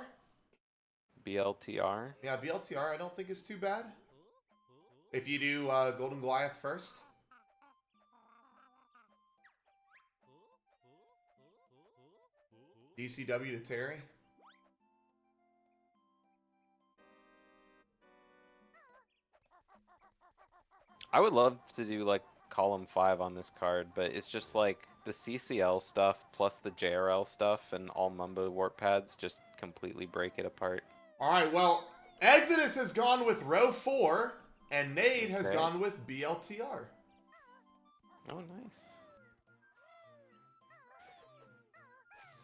BLTR. Yeah, BLTR I don't think is too bad. If you do Golden Goliath first. DCW to Terry. I would love to do like column 5 on this card, but it's just like the CCL stuff plus the JRL stuff and all Mumbo warp pads just completely break it apart. Alright, well, Exodus has gone with row 4, and Nade has Okay. gone with BLTR. Oh, nice.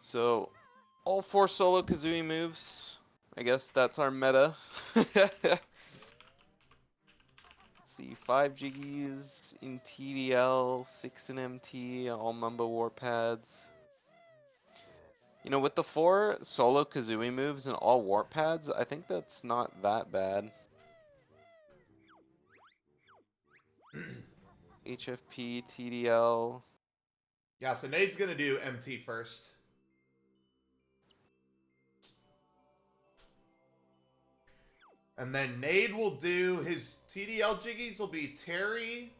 So, all 4 solo Kazooie moves. I guess that's our meta. Let's see, 5 Jiggies in TDL, 6 in MT, all Mumbo Warpads. You know, with the 4 solo Kazooie moves and all warp pads, I think that's not that bad. HFP, TDL. Yeah, so Nade's going to do MT first. And then Nade will do his TDL Jiggies will be Terry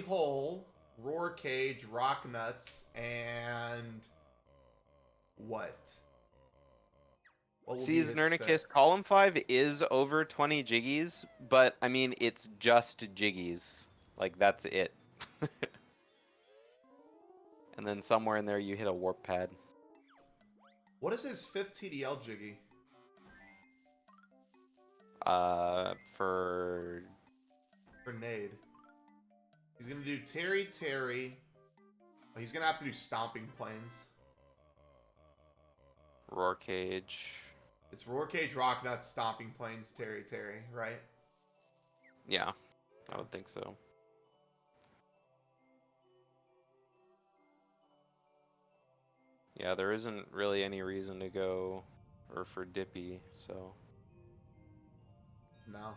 Hole, Roar Cage, Rock Nuts, and what? What will be Sees his Nernicus, fifth? column 5 is over 20 Jiggies, but I mean, it's just Jiggies. Like, that's it. And then somewhere in there you hit a warp pad. What is his 5th TDL Jiggy? For For Nade. He's going to do Terry. Oh, he's going to have to do Stomping Plains. Roar Cage. It's Roar Cage, Rock Nuts, Stomping Plains, Terry, right? Yeah, I would think so. Yeah, there isn't really any reason to go or for Dippy, so. No.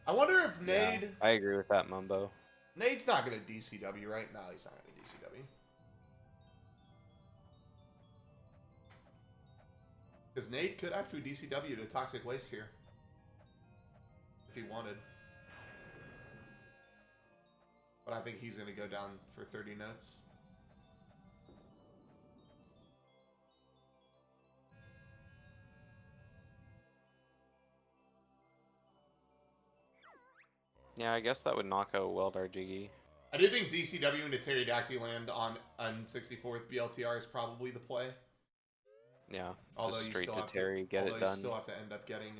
I wonder if Yeah, Nade... I agree with that, Mumbo. Nade's not going to DCW, right? No, he's not going to DCW. Because Nade could actually DCW to Toxic Waste here. If he wanted. But I think he's going to go down for 30 notes. Yeah, I guess that would knock out Weldar Jiggy. I do think DCW into Pterodactyl land on N64th BLTR is probably the play. Yeah, Although just straight to you Terry, get it done. You still have to end up getting...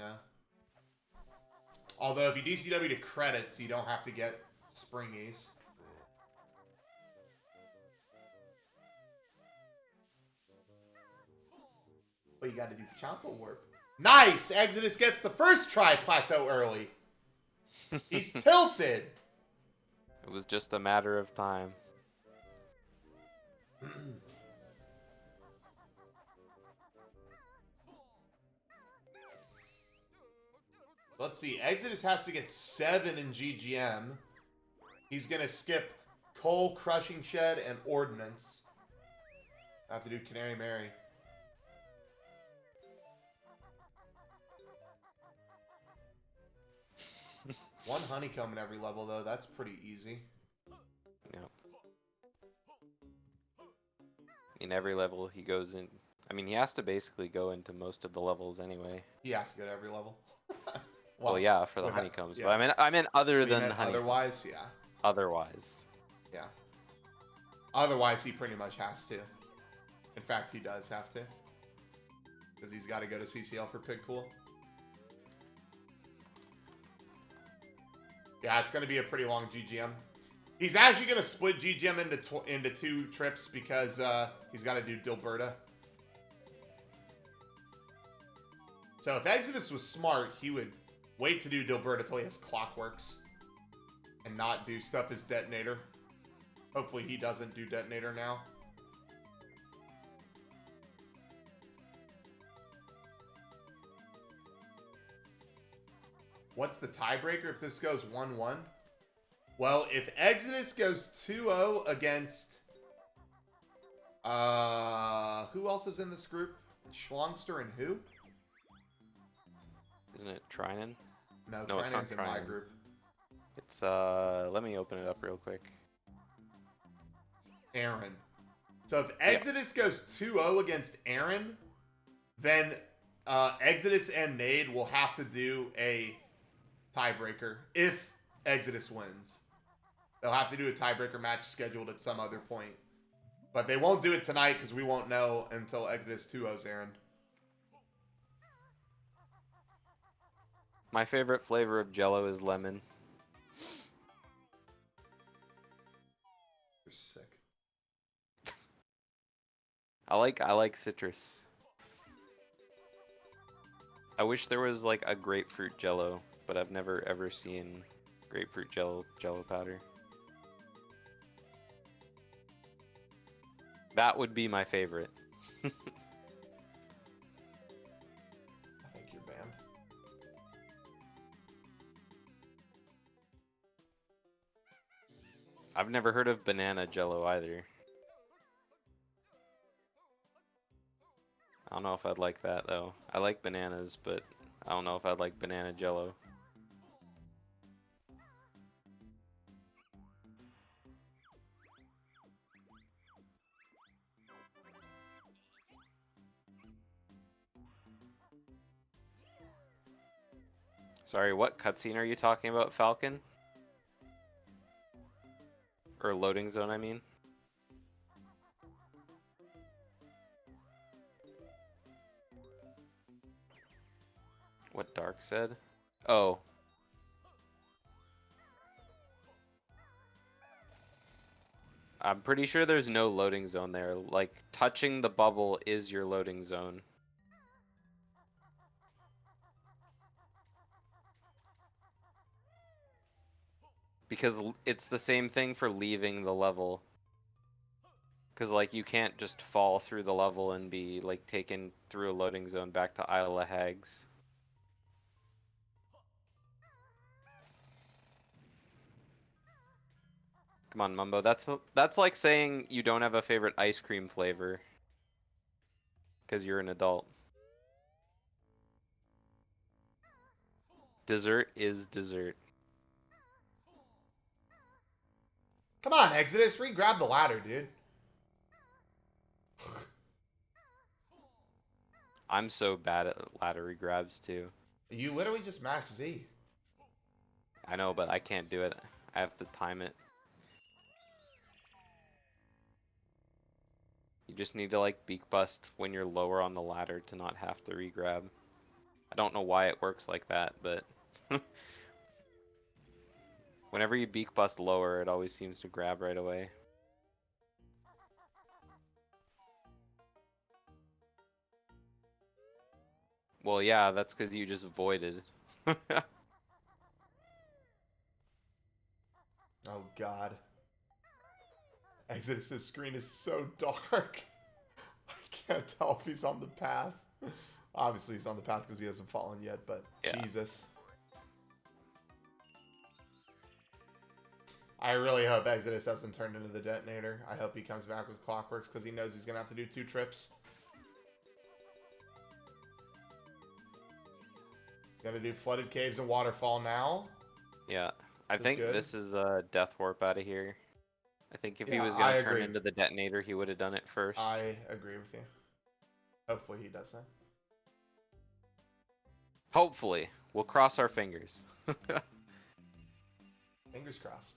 Although if you DCW to credits, you don't have to get Springies. But you got to do Champa Warp. Nice! Exodus gets the first try plateau early. He's tilted. It was just a matter of time. Let's see. Exodus has to get 7 in GGM. He's going to skip Coal, Crushing Shed, and Ordnance. I have to do Canary Mary. One Honeycomb in every level, though. That's pretty easy. Yep. In every level he goes in. I mean, he has to basically go into most of the levels anyway. He has to go to every level. Well, yeah, for the honeycombs. Yeah. But I meant other than honeycombs. Otherwise, yeah. Otherwise. Yeah. Otherwise, he pretty much has to. In fact, he does have to. Because he's got to go to CCL for Pig Pool. Yeah, it's going to be a pretty long GGM. He's actually going to split GGM into 2 trips because he's got to do Dilberta. So if Exodus was smart, he would wait to do Dilberta until he has Clockworks and not do stuff as Detonator. Hopefully he doesn't do Detonator now. What's the tiebreaker if this goes 1-1? Well, if Exodus goes 2-0 against... who else is in this group? Schlongster and who? Isn't it Trinan? No, No, it's not Trinan's in my Trinan. group. It's, let me open it up real quick. Aaron. So if Exodus goes 2-0 against Aaron, then Exodus and Nade will have to do a tiebreaker if Exodus wins. They'll have to do a tiebreaker match scheduled at some other point. But they won't do it tonight because we won't know until Exodus 2-0's Aaron. My favorite flavor of Jello is lemon. You're sick. I like citrus. I wish there was like a grapefruit Jello, but I've never ever seen grapefruit Jello powder. That would be my favorite. I think you're banned. I've never heard of banana Jello either. I don't know if I'd like that though. I like bananas, but I don't know if I'd like banana Jello. Sorry, what cutscene are you talking about, Falcon? Or loading zone, I mean? What Dark said? Oh. I'm pretty sure there's no loading zone there. Like, touching the bubble is your loading zone. Because it's the same thing for leaving the level. Because, like, you can't just fall through the level and be, like, taken through a loading zone back to Isle of Hags. Come on, Mumbo. That's like saying you don't have a favorite ice cream flavor. Because you're an adult. Dessert is dessert. Come on, Exodus. Re-grab the ladder, dude. I'm so bad at ladder grabs too. You literally just maxed Z. I know, but I can't do it. I have to time it. You just need to like beak bust when you're lower on the ladder to not have to re-grab. I don't know why it works like that, but whenever you beak bust lower, it always seems to grab right away. Well, yeah, that's because you just voided. Oh, God. Exodus' screen is so dark. I can't tell if he's on the path. Obviously, he's on the path because he hasn't fallen yet, but Yeah. Jesus. I really hope Exodus doesn't turn into the Detonator. I hope he comes back with Clockworks because he knows he's going to have to do 2 trips. Gonna do Flooded Caves and Waterfall now. Yeah, I think good. this is a Death Warp out of here. I think if he Yeah, was I going to turn agree. into the Detonator, he would have done it first. I agree with you. Hopefully he does that. Hopefully. We'll cross our fingers. Fingers crossed.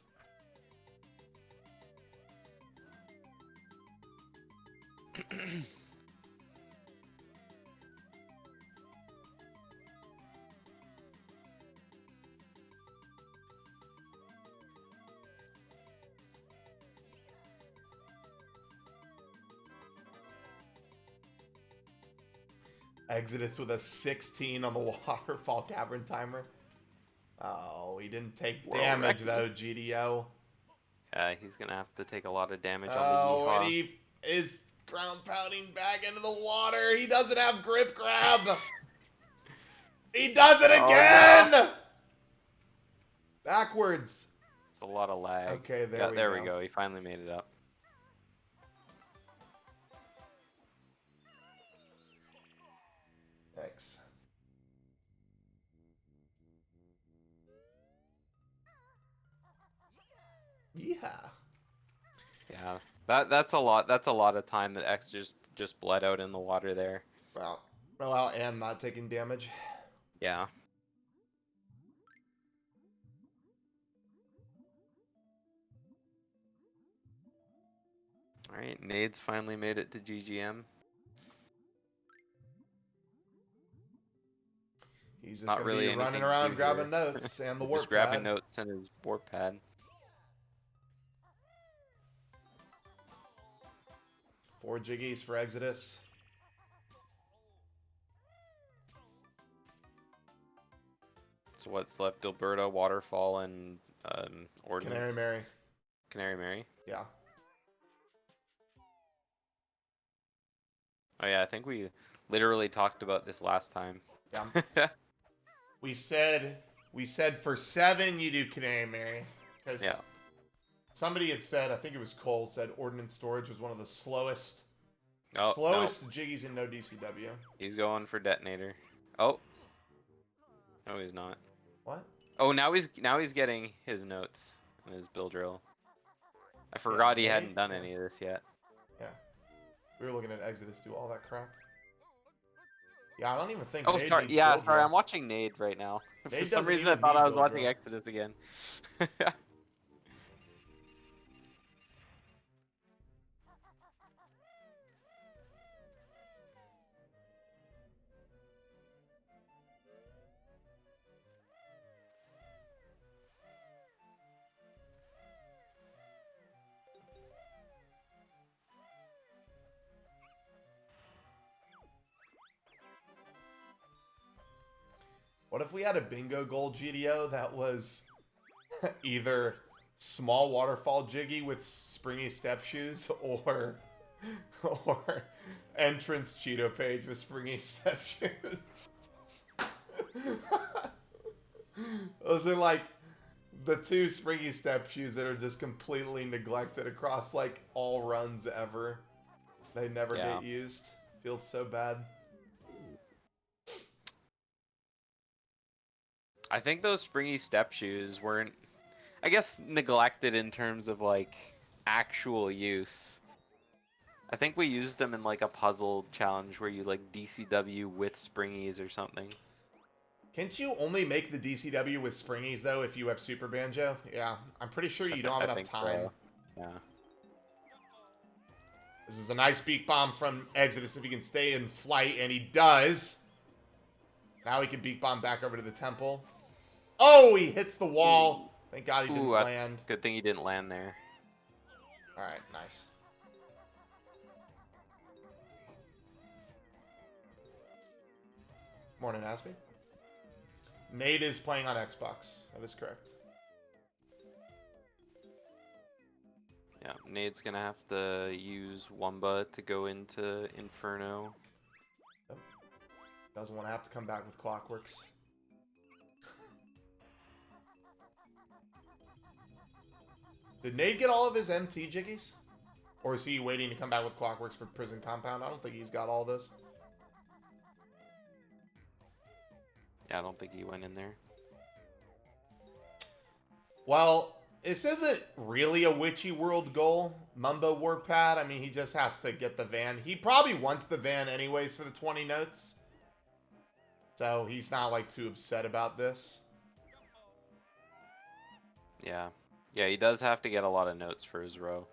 Exodus with a 16 on the waterfall cavern timer. Oh, he didn't take World damage record. though, GDO. Yeah, he's gonna have to take a lot of damage on the Oh, and yeehaw. he is ground pounding back into the water. He doesn't have grip grab. He does it Oh, again! no. Backwards. It's a lot of lag. Okay, there Yeah, we there go. we go. He finally made it up. Thanks. Yeah. Yeah, that's a lot. That's a lot of time that X just bled out in the water there. Well, and not taking damage. Yeah. All right, Nade's finally made it to GGM. He's just Not gonna really be anything running to around do grabbing here. notes and the Just warp grabbing pad. notes in his warp pad. 4 jiggies for Exodus. So what's left? Alberta, Waterfall, and Ordnance. Canary Mary. Canary Mary. Yeah. Oh yeah, I think we literally talked about this last time. Yeah. We said for 7 you do Canary Mary. Because Yeah. somebody had said, I think it was Cole, said Ordnance Storage was one of the slowest Oh, slowest jiggies in no DCW. he's going for detonator. Oh. No, he's not. What? Oh, now he's getting his notes on his build drill. I forgot he hadn't done any of this yet. Yeah. We were looking at Exodus do all that crap. Yeah, I don't even think Oh, Nade sorry. needs Yeah, build sorry. drill. I'm watching Nade right now. For Nade some doesn't reason, I even thought need I was build watching drill. Exodus again. What if we had a bingo goal GDO that was either small waterfall jiggy with springy step shoes or entrance Cheeto page with springy step shoes? Those are like the 2 springy step shoes that are just completely neglected across like all runs ever. They never get used. Feels so bad. I think those springy step shoes weren't, I guess, neglected in terms of like actual use. I think we used them in like a puzzle challenge where you like DCW with springies or something. Can't you only make the DCW with springies though if you have Super Banjo? Yeah, I'm pretty sure you don't have enough time. So. Yeah. This is a nice beak bomb from Exodus if he can stay in flight, and he does. Now he can beak bomb back over to the temple. Oh, he hits the wall. Thank God he didn't land. Good thing he didn't land there. All right, nice. Morning, Aspie. Nade is playing on Xbox. That is correct. Yeah, Nade's gonna have to use Wumba to go into Inferno. Doesn't want to have to come back with Clockworks. Did Nade get all of his MT jiggies? Or is he waiting to come back with Clockworks for Prison Compound? I don't think he's got all those. Yeah, I don't think he went in there. Well, this isn't really a Witchy World goal, Mumbo Warp Pad. I mean, he just has to get the van. He probably wants the van anyways for the 20 notes. So he's not like too upset about this. Yeah. Yeah, he does have to get a lot of notes for his row.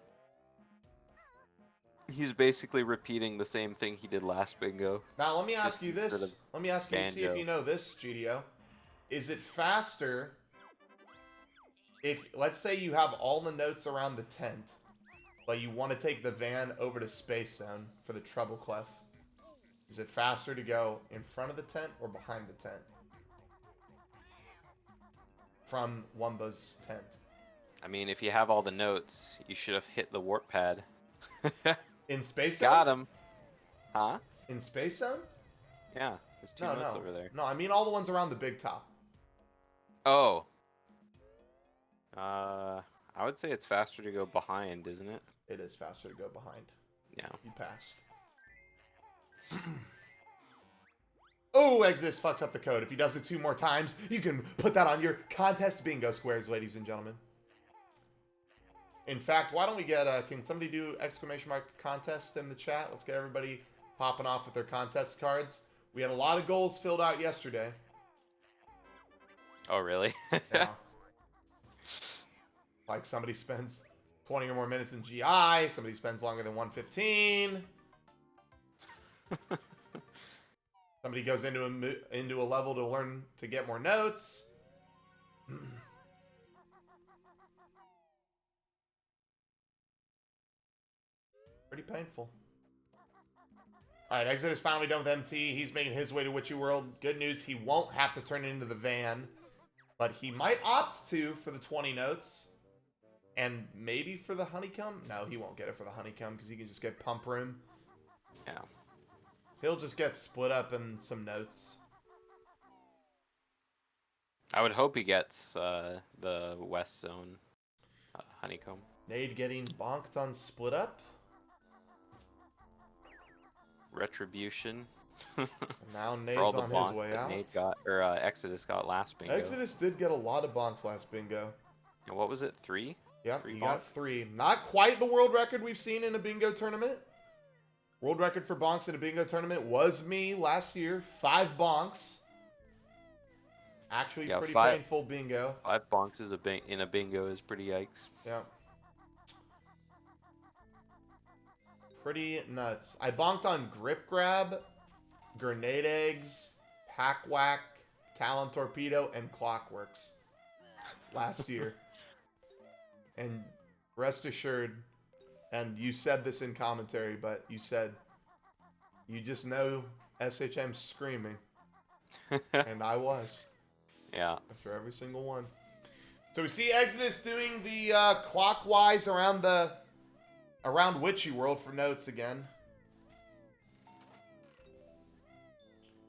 He's basically repeating the same thing he did last bingo. Now, let me ask you this. Let me ask you to see if you know this, GDO. Is it faster if, let's say you have all the notes around the tent, but you want to take the van over to Space Zone for the treble clef? Is it faster to go in front of the tent or behind the tent? From Wumba's tent. I mean, if you have all the notes, you should have hit the warp pad. In Space Zone? Got him. Huh? In Space Zone? Yeah, there's 2 No, notes no. over there. No, I mean all the ones around the big top. Oh. I would say it's faster to go behind, isn't it? It is faster to go behind. Yeah. You passed. Oh, Exodus fucks up the code. If he does it 2 more times, you can put that on your contest bingo squares, ladies and gentlemen. In fact, why don't we get, can somebody do exclamation mark contest in the chat? Let's get everybody popping off with their contest cards. We had a lot of goals filled out yesterday. Oh, really? Yeah. Like somebody spends 20 or more minutes in GI, somebody spends longer than 115. Somebody goes into a level to learn to get more notes. Pretty painful. All right, Exit is finally done with MT. He's making his way to Witchy World. Good news, he won't have to turn it into the van, but he might opt to for the 20 notes. And maybe for the honeycomb? No, he won't get it for the honeycomb because he can just get pump room. Yeah. He'll just get split up in some notes. I would hope he gets the West Zone honeycomb. Nade getting bonked on split up. Retribution. And now Nade's For all the on his bonks way that out. Nade got, or Exodus got last bingo. Exodus did get a lot of bonks last bingo. And what was it? 3? Yep, 3 he bonks? got 3. Not quite the world record we've seen in a bingo tournament. World record for bonks in a bingo tournament was me last year. 5 bonks. Actually, Yeah, pretty 5 painful bingo. 5 bonks is in a bingo is pretty yikes. Yeah. Pretty nuts. I bonked on Grip Grab, Grenade Eggs, Pack Whack, Talon Torpedo, and Clockworks last year. And rest assured, and you said this in commentary, but you said, you just know SHM screaming. And I was. Yeah. After every single one. So we see Exodus doing the clockwise around Witchy World for notes again.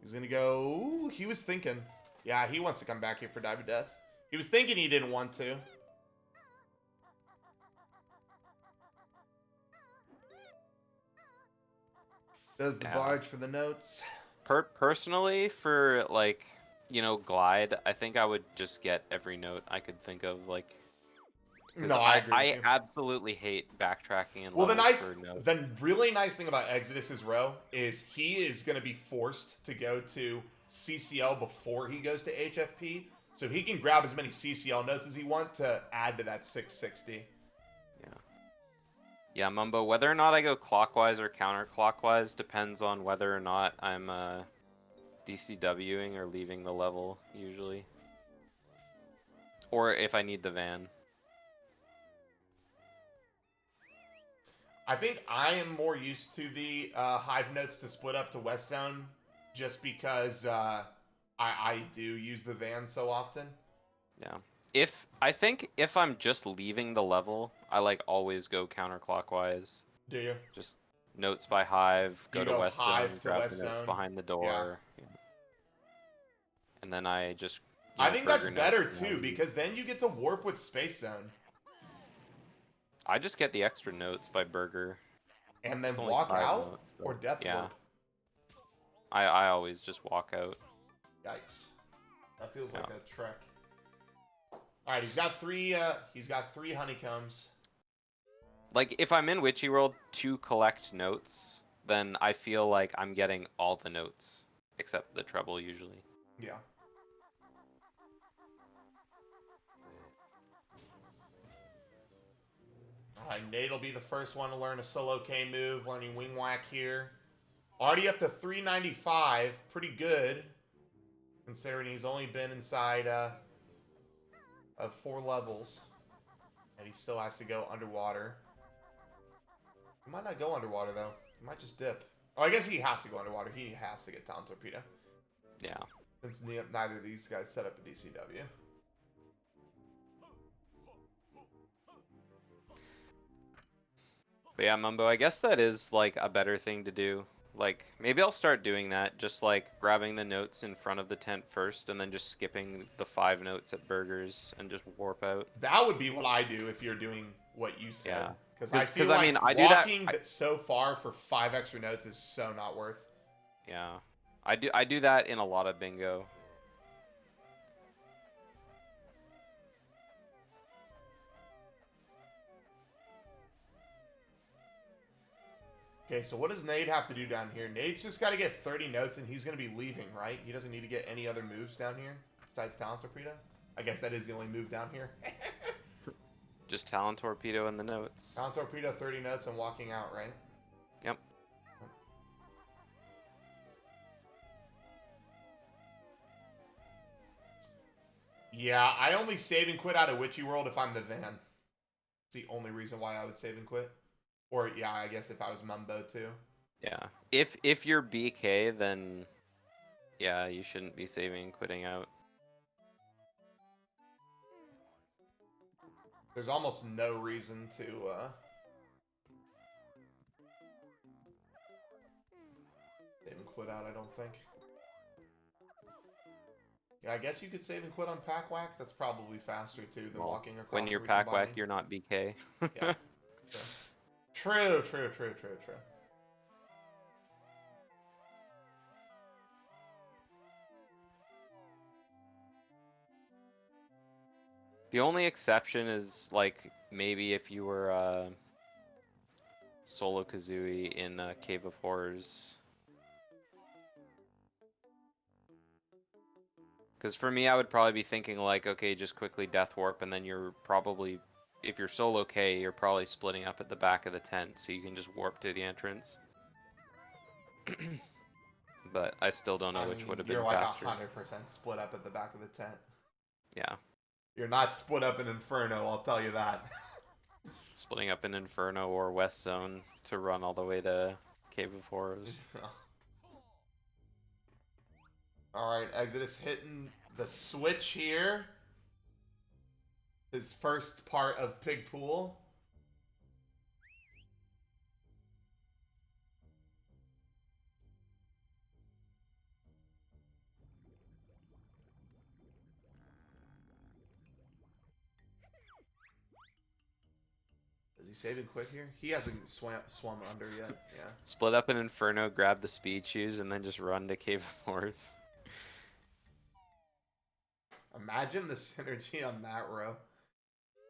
He's gonna go. Ooh, he was thinking. Yeah, he wants to come back here for Dive of Death. He was thinking he didn't want to. Does the barge for the notes. Personally, for like, glide, I think I would just get every note I could think of, like. No, I agree. I absolutely hate backtracking and well, for notes. the really nice thing about Exodus's row is he is going to be forced to go to CCL before he goes to HFP, so he can grab as many CCL notes as he wants to add to that 660. Yeah, Mumbo, whether or not I go clockwise or counterclockwise depends on whether or not I'm DCWing or leaving the level, usually. Or if I need the van. I think I am more used to the Hive notes to split up to West Zone just because I do use the van so often. Yeah. I think if I'm just leaving the level, I always go counterclockwise. Do you? Just notes by Hive, go to West Zone, grab the notes Zone. behind the door. Yeah. And then I just I think that's better too, because then you get to warp with Space Zone. I just get the extra notes by Burger. And then walk out notes, or death warp? I always just walk out. Yikes. That feels like a trek. Alright, he's got three honeycombs. Like, if I'm in Witchy World to collect notes, then I feel like I'm getting all the notes, except the treble usually. Yeah. Alright, Nade will be the first one to learn a solo K move, learning Wing Whack here. Already up to 395, pretty good, considering he's only been inside of 4 levels. And he still has to go underwater. He might not go underwater, though. He might just dip. Oh, I guess he has to go underwater. He has to get Talon Torpedo. Yeah. Since neither of these guys set up a DCW. But yeah, Mumbo, I guess that is like a better thing to do. Like, maybe I'll start doing that, just like grabbing the notes in front of the tent first and then just skipping the 5 notes at burgers and just warp out. That would be what I do if you're doing what you said. Yeah. Because I feel I like mean, I do that. walking so far for 5 extra notes is so not worth. Yeah. I do that in a lot of bingo. Okay, so what does Nade have to do down here? Nade's just got to get 30 notes and he's going to be leaving, right? He doesn't need to get any other moves down here besides Talon Torpedo? I guess that is the only move down here. Just Talon Torpedo in the notes. Talon Torpedo, 30 notes and walking out, right? Yep. Yeah, I only save and quit out of Witchy World if I'm the van. It's the only reason why I would save and quit. Or, yeah, I guess if I was Mumbo, too. Yeah. If you're BK, then yeah, you shouldn't be saving and quitting out. There's almost no reason to, save and quit out, I don't think. Yeah, I guess you could save and quit on Pack Whack. That's probably faster, too, than walking across. When you're the Pack body. Whack, you're not BK. Yeah. True, true, true, true, true. The only exception is, like, maybe if you were Solo Kazooie in Cave of Horrors. Because for me, I would probably be thinking, like, okay, just quickly Death Warp, and then you're probably, if you're Solo K, you're probably splitting up at the back of the tent, so you can just warp to the entrance. But I still don't know which would have been faster. You're like 100% split up at the back of the tent. Yeah. You're not split up in Inferno, I'll tell you that. Splitting up in Inferno or West Zone to run all the way to Cave of Horrors. Alright, Exodus hitting the switch here. His first part of Pig Pool. Does he save and quit here? He hasn't swum under yet. Yeah. Split up in Inferno, grab the speed shoes, and then just run to Cave of Horrors. Imagine the synergy on that row.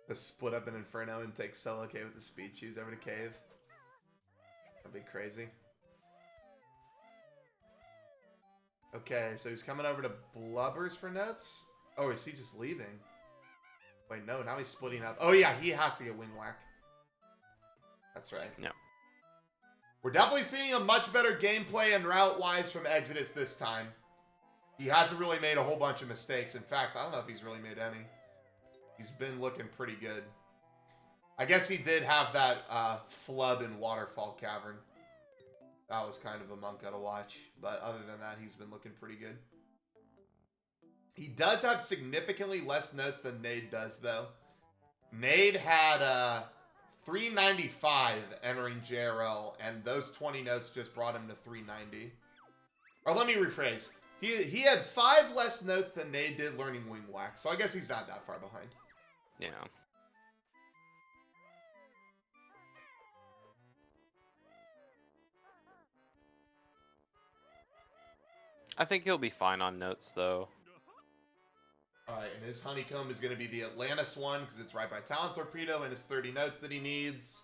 The split up in Inferno and take Solo K with the speed shoes over to Cave. That'd be crazy. Okay, so he's coming over to Blubbers for notes? Oh, is he just leaving? Wait, no, now he's splitting up. Oh yeah, he has to get Wing Whack. That's right. Yeah. We're definitely seeing a much better gameplay and route-wise from Exodus this time. He hasn't really made a whole bunch of mistakes. In fact, I don't know if he's really made any. He's been looking pretty good. I guess he did have that flood in Waterfall Cavern. That was kind of a monk to watch. But other than that, he's been looking pretty good. He does have significantly less notes than Nade does, though. Nade had 395 entering JRL, and those 20 notes just brought him to 390. Or let me rephrase. He had 5 less notes than Nade did learning Wing Whack, so I guess he's not that far behind. Yeah. I think he'll be fine on notes, though. Alright, and his Honeycomb is going to be the Atlantis one, because it's right by Talon Torpedo, and his 30 notes that he needs.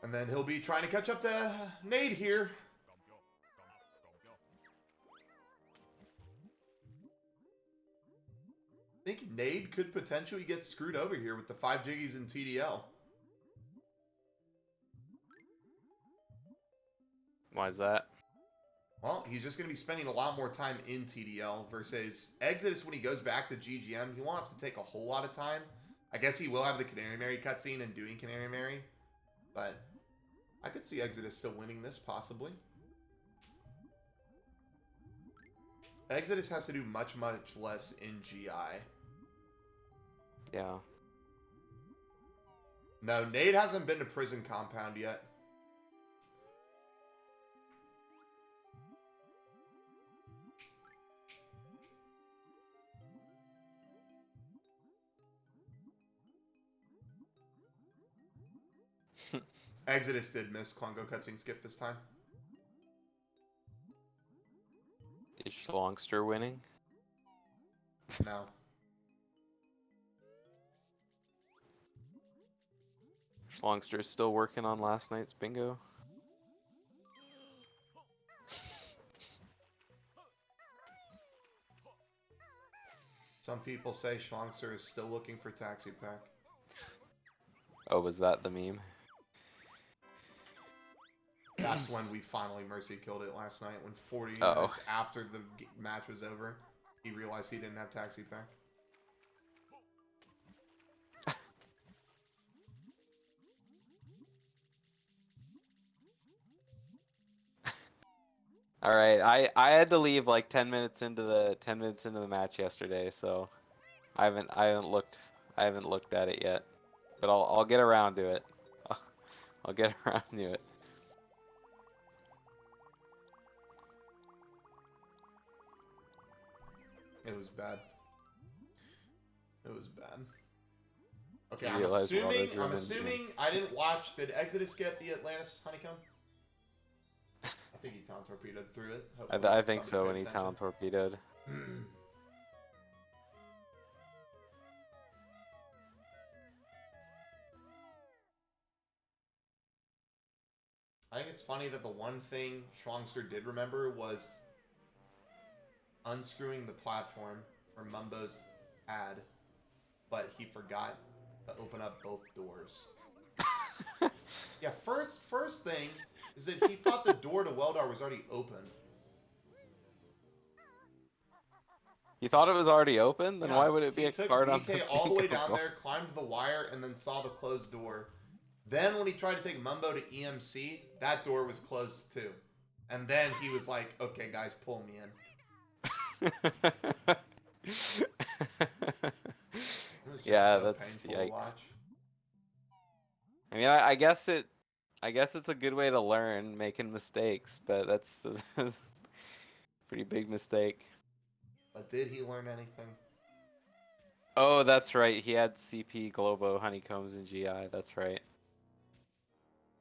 And then he'll be trying to catch up to Nade here. I think Nade could potentially get screwed over here with the 5 Jiggies in TDL. Why is that? Well, he's just going to be spending a lot more time in TDL versus Exodus when he goes back to GGM. He won't have to take a whole lot of time. I guess he will have the Canary Mary cutscene and doing Canary Mary. But I could see Exodus still winning this, possibly. Exodus has to do much, much less in GI. Yeah. No, Nade hasn't been to prison compound yet. Exodus did miss Kongo cutscene skip this time. Is Schlongster winning? No. Schlongster is still working on last night's bingo. Some people say Schlongster is still looking for Taxi Pack. Oh, was that the meme? That's when we finally mercy killed it last night. When 40 Uh-oh. minutes after the match was over, he realized he didn't have Taxi Pack. All right, I had to leave like 10 minutes into the match yesterday, so I haven't looked at it yet, but I'll get around to it. I'll get around to it. It was bad. It was bad. Okay, You I'm realize we're assuming auto-driven I didn't watch. Did Exodus get the Atlantis honeycomb? I think he talent torpedoed through it. I think so somebody when paid he attention. talent torpedoed. I think it's funny that the one thing Schlongster did remember was unscrewing the platform for Mumbo's ad, but he forgot to open up both doors. Yeah, first thing is that he thought the door to Weldar was already open. You thought it was already open? Then Yeah, why would it be he a took card on BK the all the way bingo down roll? there, climbed the wire, and then saw the closed door. Then when he tried to take Mumbo to EMC, that door was closed too. And then he was like, okay, guys, pull me in. It was just Yeah, so that's painful to yikes. watch. I mean, I guess it's a good way to learn making mistakes, but that's a pretty big mistake. But did he learn anything? Oh, that's right. He had CP Globo honeycombs in GI. That's right.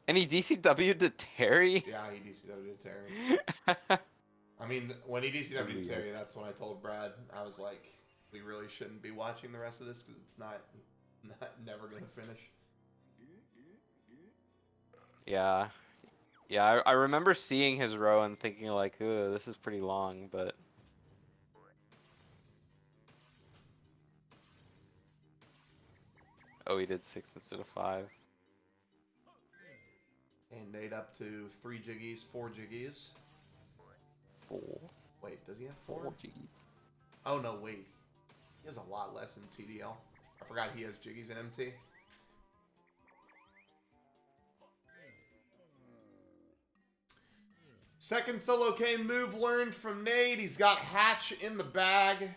And he DCW'd to Terry? Yeah, he DCW'd Terry. I mean, when he DCW'd Terry, Yikes. that's when I told Brad, I was like, we really shouldn't be watching the rest of this because it's never going to finish. Yeah. Yeah, I remember seeing his row and thinking like, ooh, this is pretty long, but... Oh, he did 6 instead of 5. And Nade up to 3 jiggies, 4 jiggies. 4. Wait, does he have 4 4? G's. Oh, no, wait. He has a lot less in TDL. I forgot he has jiggies in MT. Second solo cane move learned from Nade. He's got Hatch in the bag.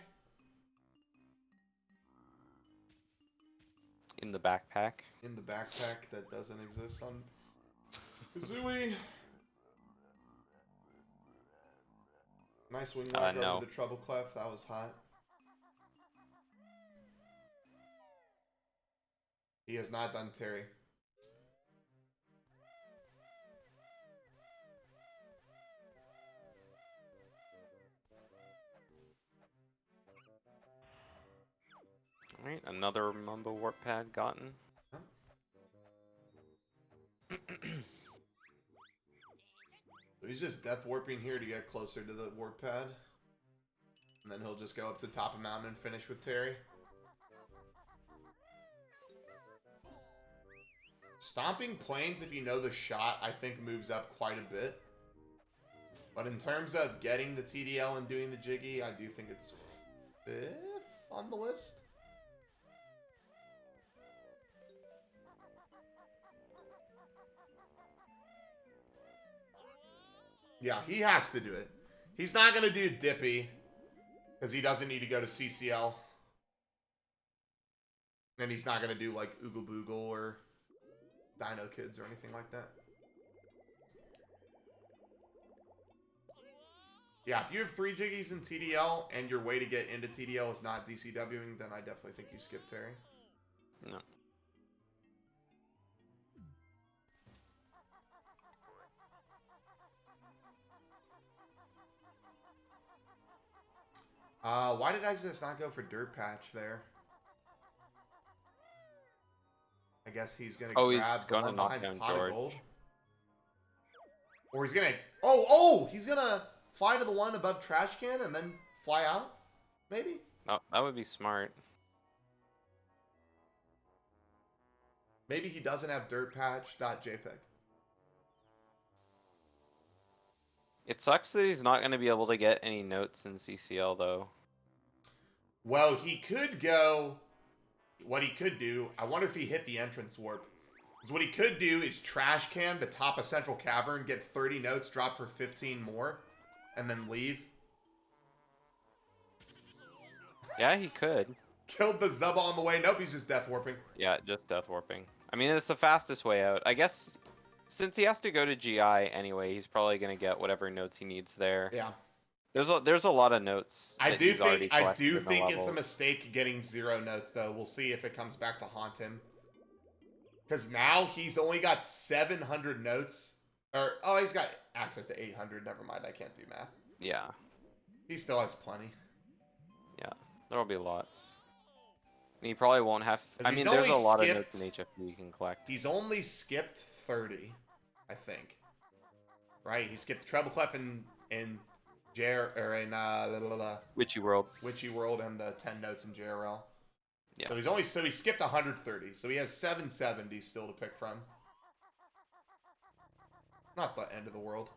In the backpack. In the backpack that doesn't exist on Kazooie. Nice wing lag no. over the treble clef. That was hot. He has not done Terry. Alright, another Mumbo warp pad gotten. Huh? So he's just death warping here to get closer to the warp pad. And then he'll just go up to top of mountain and finish with Terry. Stomping planes, if you know the shot, I think moves up quite a bit. But in terms of getting the TDL and doing the jiggy, I do think it's 5th on the list. Yeah, he has to do it. He's not going to do Dippy. Because he doesn't need to go to CCL. And he's not going to do like Oogle Boogle or Dino Kids or anything like that. Yeah, if you have 3 Jiggies in TDL and your way to get into TDL is not DCWing, then I definitely think you skip Terry. No. Why did Exodus not go for Dirt Patch there? I guess he's going to He's grab the gonna one knock behind down Pot of George. Gold. Or he's going to... Oh! He's going to fly to the one above Trash Can and then fly out? Maybe? Oh, that would be smart. Maybe he doesn't have dirtpatch.jpg. It sucks that he's not going to be able to get any notes in CCL, though. Well, he could go... What he could do... I wonder if he hit the entrance warp. Because what he could do is Trash Can to top a Central Cavern, get 30 notes, drop for 15 more, and then leave. Yeah, he could. Killed the Zubba on the way. Nope, he's just death warping. Yeah, just death warping. I mean, it's the fastest way out. I guess since he has to go to GI anyway, he's probably going to get whatever notes he needs there. Yeah. There's a lot of notes. I that do he's already think collected in the it's a levels. mistake getting 0 notes though. We'll see if it comes back to haunt him. Because now he's only got 700 notes. Or he's got access to 800. Never mind, I can't do math. Yeah. He still has plenty. Yeah, there'll be lots. And he probably won't have... I He's mean, there's a only lot of skipped- notes in HFP you can collect. He's only skipped 30, I think. Right? He skipped Treble Clef in Witchy World. Witchy World and the 10 notes in JRL. Yeah. So he skipped 130. So he has 770 still to pick from. Not the end of the world.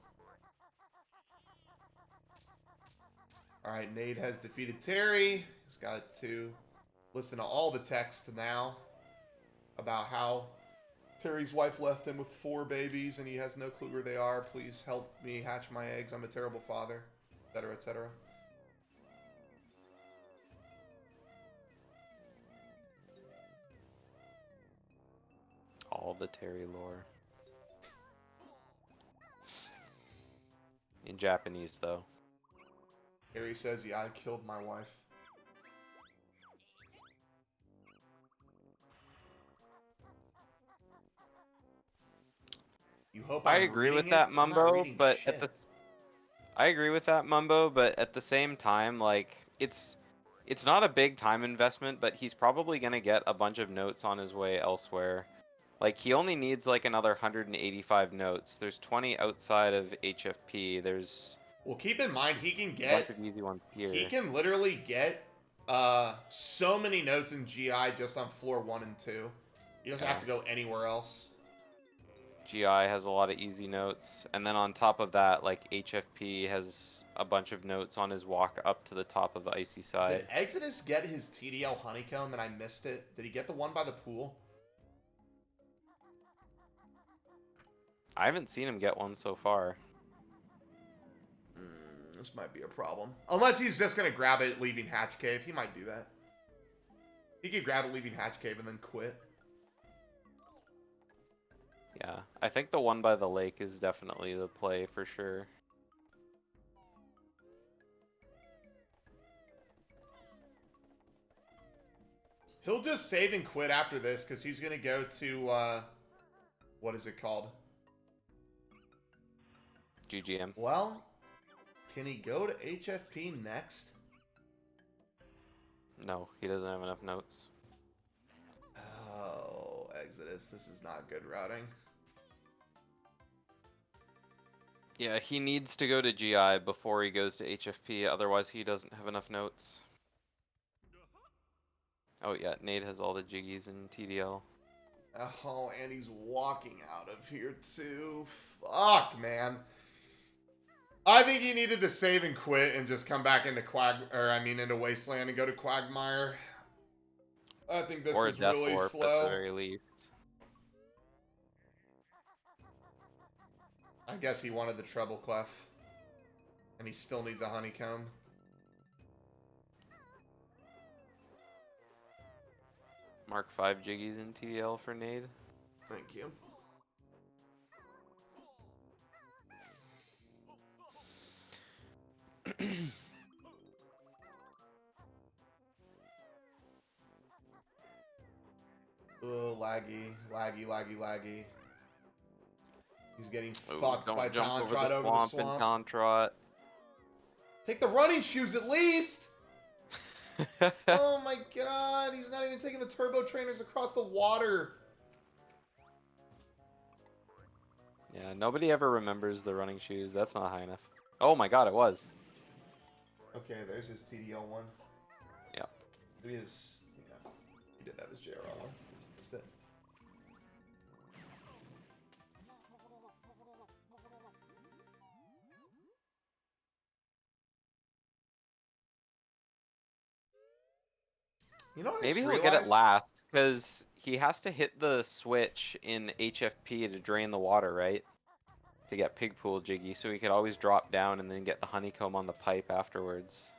Alright, Nade has defeated Terry. He's got to listen to all the text now about how Terry's wife left him with 4 babies and he has no clue where they are. Please help me hatch my eggs. I'm a terrible father, etc., etc. All the Terry lore. In Japanese, though. Terry says, yeah, I killed my wife. You hope I I'm agree with reading that, it? I'm not Mumbo, reading but shit. I agree with that, Mumbo, but at the same time, like, it's not a big time investment, but he's probably gonna get a bunch of notes on his way elsewhere. Like, he only needs, like, another 185 notes. There's 20 outside of HFP. There's Well, keep in mind, he can a get... bunch of easy ones here. He can literally get so many notes in GI just on floor 1 and 2. He doesn't have to go anywhere else. GI has a lot of easy notes, and then on top of that, like, HFP has a bunch of notes on his walk up to the top of the icy side. Did Exodus get his TDL honeycomb and I missed it? Did he get the one by the pool? I haven't seen him get one so far. This might be a problem. Unless he's just going to grab it leaving Hatch Cave. He might do that. He could grab it leaving Hatch Cave and then quit. Yeah, I think the one by the lake is definitely the play for sure. He'll just save and quit after this because he's going to go to, what is it called? GGM. Well, can he go to HFP next? No, he doesn't have enough notes. Oh, Exodus, this is not good routing. Yeah, he needs to go to GI before he goes to HFP, otherwise he doesn't have enough notes. Oh yeah, Nade has all the jiggies in TDL. Oh, and he's walking out of here too. Fuck, man. I think he needed to save and quit and just come back into into Wasteland and go to Quagmire. I think this Or a is Death really Warp slow. at the very least. I guess he wanted the treble clef. And he still needs a honeycomb. Mark 5 Jiggies in TDL for Nade. Thank you. Oh, laggy, laggy, laggy, laggy. He's getting Ooh, fucked by don't jump over the Talontrot over the swamp and swamp. Talontrot. Take the running shoes at least! Oh my god, he's not even taking the turbo trainers across the water. Yeah, nobody ever remembers the running shoes. That's not high enough. Oh my god, it was. Okay, there's his TDL one. Yep. Maybe his, yeah, he did have his JRL one. Just missed it. You know what I Maybe just he'll get it realized? last, because he has to hit the switch in HFP to drain the water, right? To get pig pool Jiggy, so he could always drop down and then get the honeycomb on the pipe afterwards.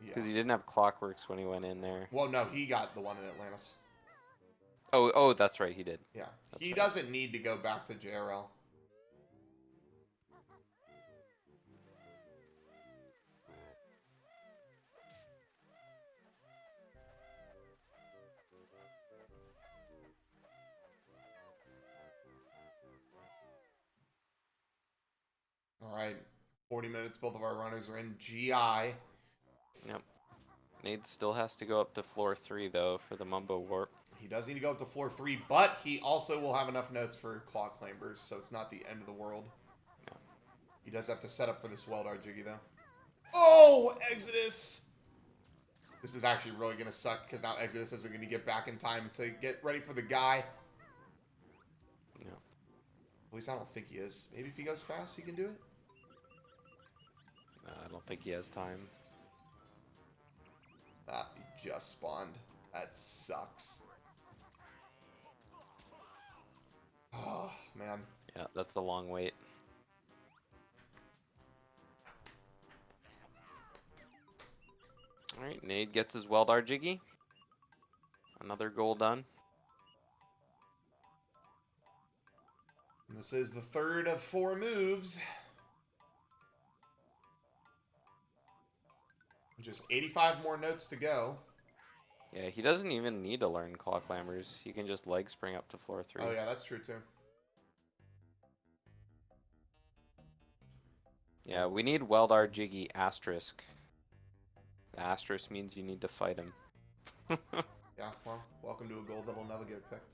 Yeah. Because he didn't have clockworks when he went in there. Well, no, he got the one in Atlantis. Oh, that's right, he did. Yeah. That's He right. doesn't need to go back to JRL. All right. 40 minutes. Both of our runners are in GI. Yep. Nade still has to go up to floor 3, though, for the Mumbo Warp. He does need to go up to floor 3, but he also will have enough notes for Claw Clambers, so it's not the end of the world. Yeah. He does have to set up for this Weldar Jiggy, though. Oh, Exodus! This is actually really going to suck, because now Exodus isn't going to get back in time to get ready for the guy. Yeah. At least I don't think he is. Maybe if he goes fast, he can do it? I don't think he has time. Ah, he just spawned. That sucks. Oh, man. Yeah, that's a long wait. Alright, Nade gets his Weldar Jiggy. Another goal done. This is the third of 4 moves. Just 85 more notes to go. Yeah, he doesn't even need to learn Claw Clambers. He can just leg spring up to floor 3. Oh, yeah, that's true, too. Yeah, we need Weldar Jiggy asterisk. The asterisk means you need to fight him. Yeah, well, welcome to a goal that'll never get picked.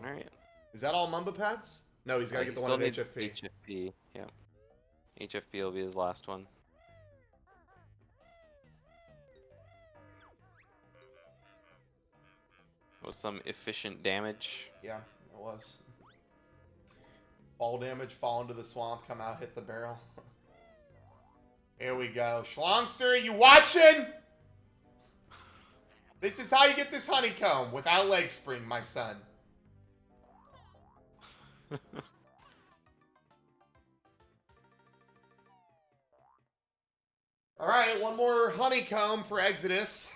Alright. Is that all Mamba pads? No, he's got to He get the still one at needs HFP. HFP. Yeah. HFP will be his last one. With some efficient damage. Yeah, it was. Fall damage, fall into the swamp, come out, hit the barrel. Here we go. Schlongster, you watching? This is how you get this honeycomb, without leg spring, my son. Alright, one more honeycomb for Exodus.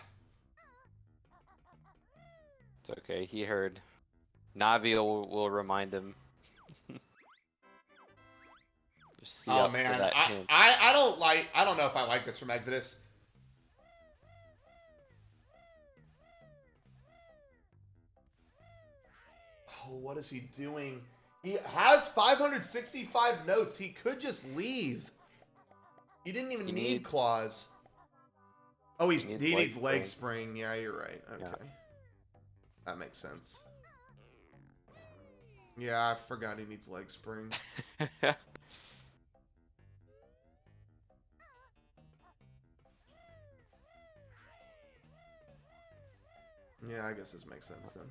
It's okay, he heard. Navi will remind him. Just see Oh up for man, that hint. I don't know if I like this from Exodus. Oh, what is he doing? He has 565 notes. He could just leave. He didn't even need claws. Oh, he needs leg spring. Yeah, you're right. Okay. Yeah. That makes sense. Yeah, I forgot he needs leg spring. Yeah, I guess this makes sense then.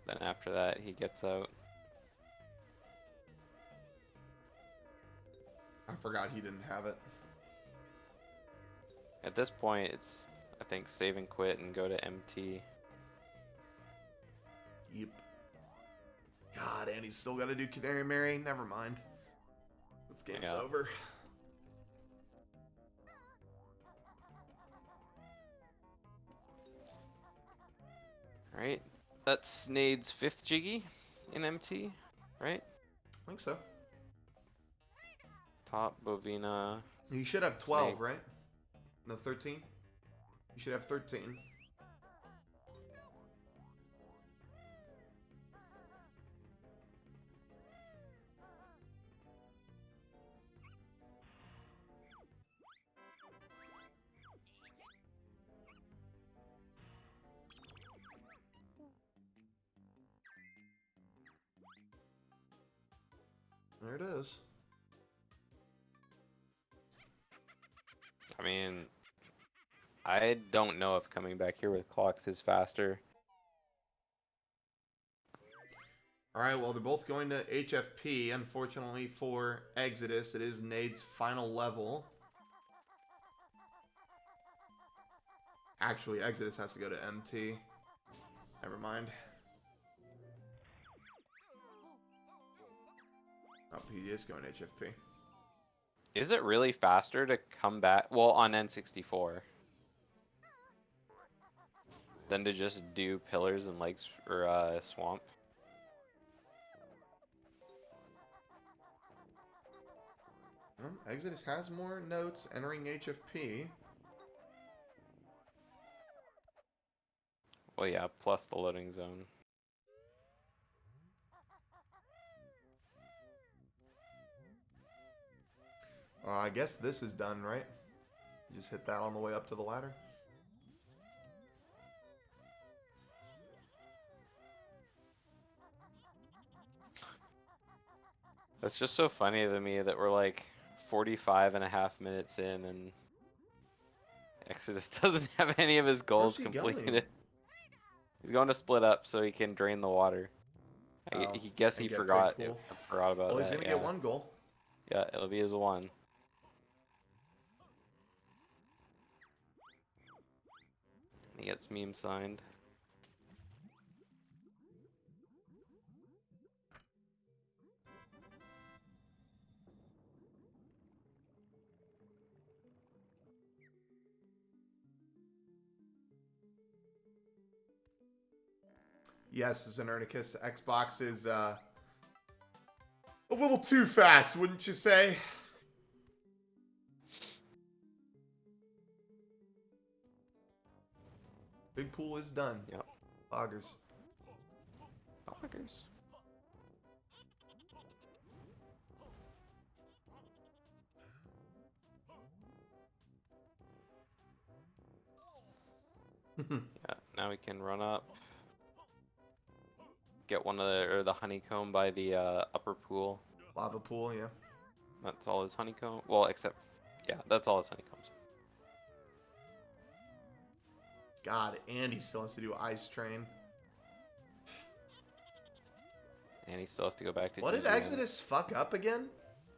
Then after that, he gets out. I forgot he didn't have it. At this point, it's, I think, save and quit and go to MT. Yep. God, Andy's still got to do Canary Mary. Never mind. This game's over. Alright. That's Nade's 5th Jiggy in MT, right? I think so. Top, Bovina. You should have 12, Snake. right? No, 13? You should have 13. There it is. I mean, I don't know if coming back here with clocks is faster. Alright, well, they're both going to HFP. Unfortunately for Exodus, it is Nade's final level. Actually, Exodus has to go to MT. Never mind. Oh, he is going to HFP. Is it really faster to come back? Well, on N64. Than to just do pillars and lakes or swamp? Well, Exodus has more notes entering HFP. Well, yeah, plus the loading zone. I guess this is done, right? You just hit that on the way up to the ladder. That's just so funny to me that we're like 45.5 minutes in and Exodus doesn't have any of his goals completed. Going? He's going to split up so he can drain the water. Oh, he guess and he get forgot. pretty cool. I forgot about Well, that. he's gonna Yeah. get one goal. Yeah, it'll be his one. He gets meme signed. Yes, Xenerticus. Xbox is a little too fast, wouldn't you say? Big pool is done. Yep. Loggers. Loggers. Yeah, now we can run up. Get one of the honeycomb by the upper pool. Lava pool, yeah. That's all his honeycomb. Well, except, yeah, that's all his honeycombs. God, Andy still has to do Ice Train. And he still has to go back to What did GGN. Exodus fuck up again?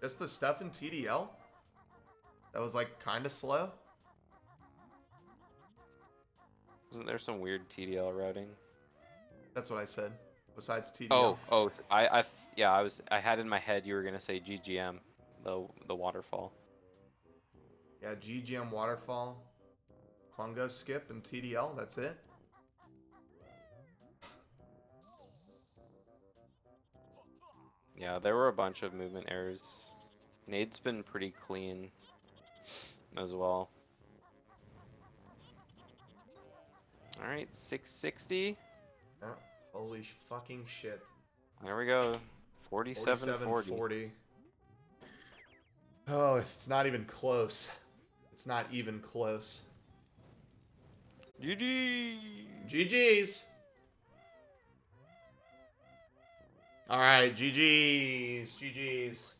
Just the stuff in TDL? That was like kind of slow? Wasn't there some weird TDL routing? That's what I said. Besides TDL. Oh, yeah, I had in my head you were gonna say GGM, the waterfall. Yeah, GGM Waterfall, Klungo Skip, and TDL. That's it. Yeah, there were a bunch of movement errors. Nade's been pretty clean as well. Alright, 660. Oh, holy fucking shit. There we go. 47-40. 40. Oh, it's not even close. It's not even close. GG! GG's. All right, GG's. GG's.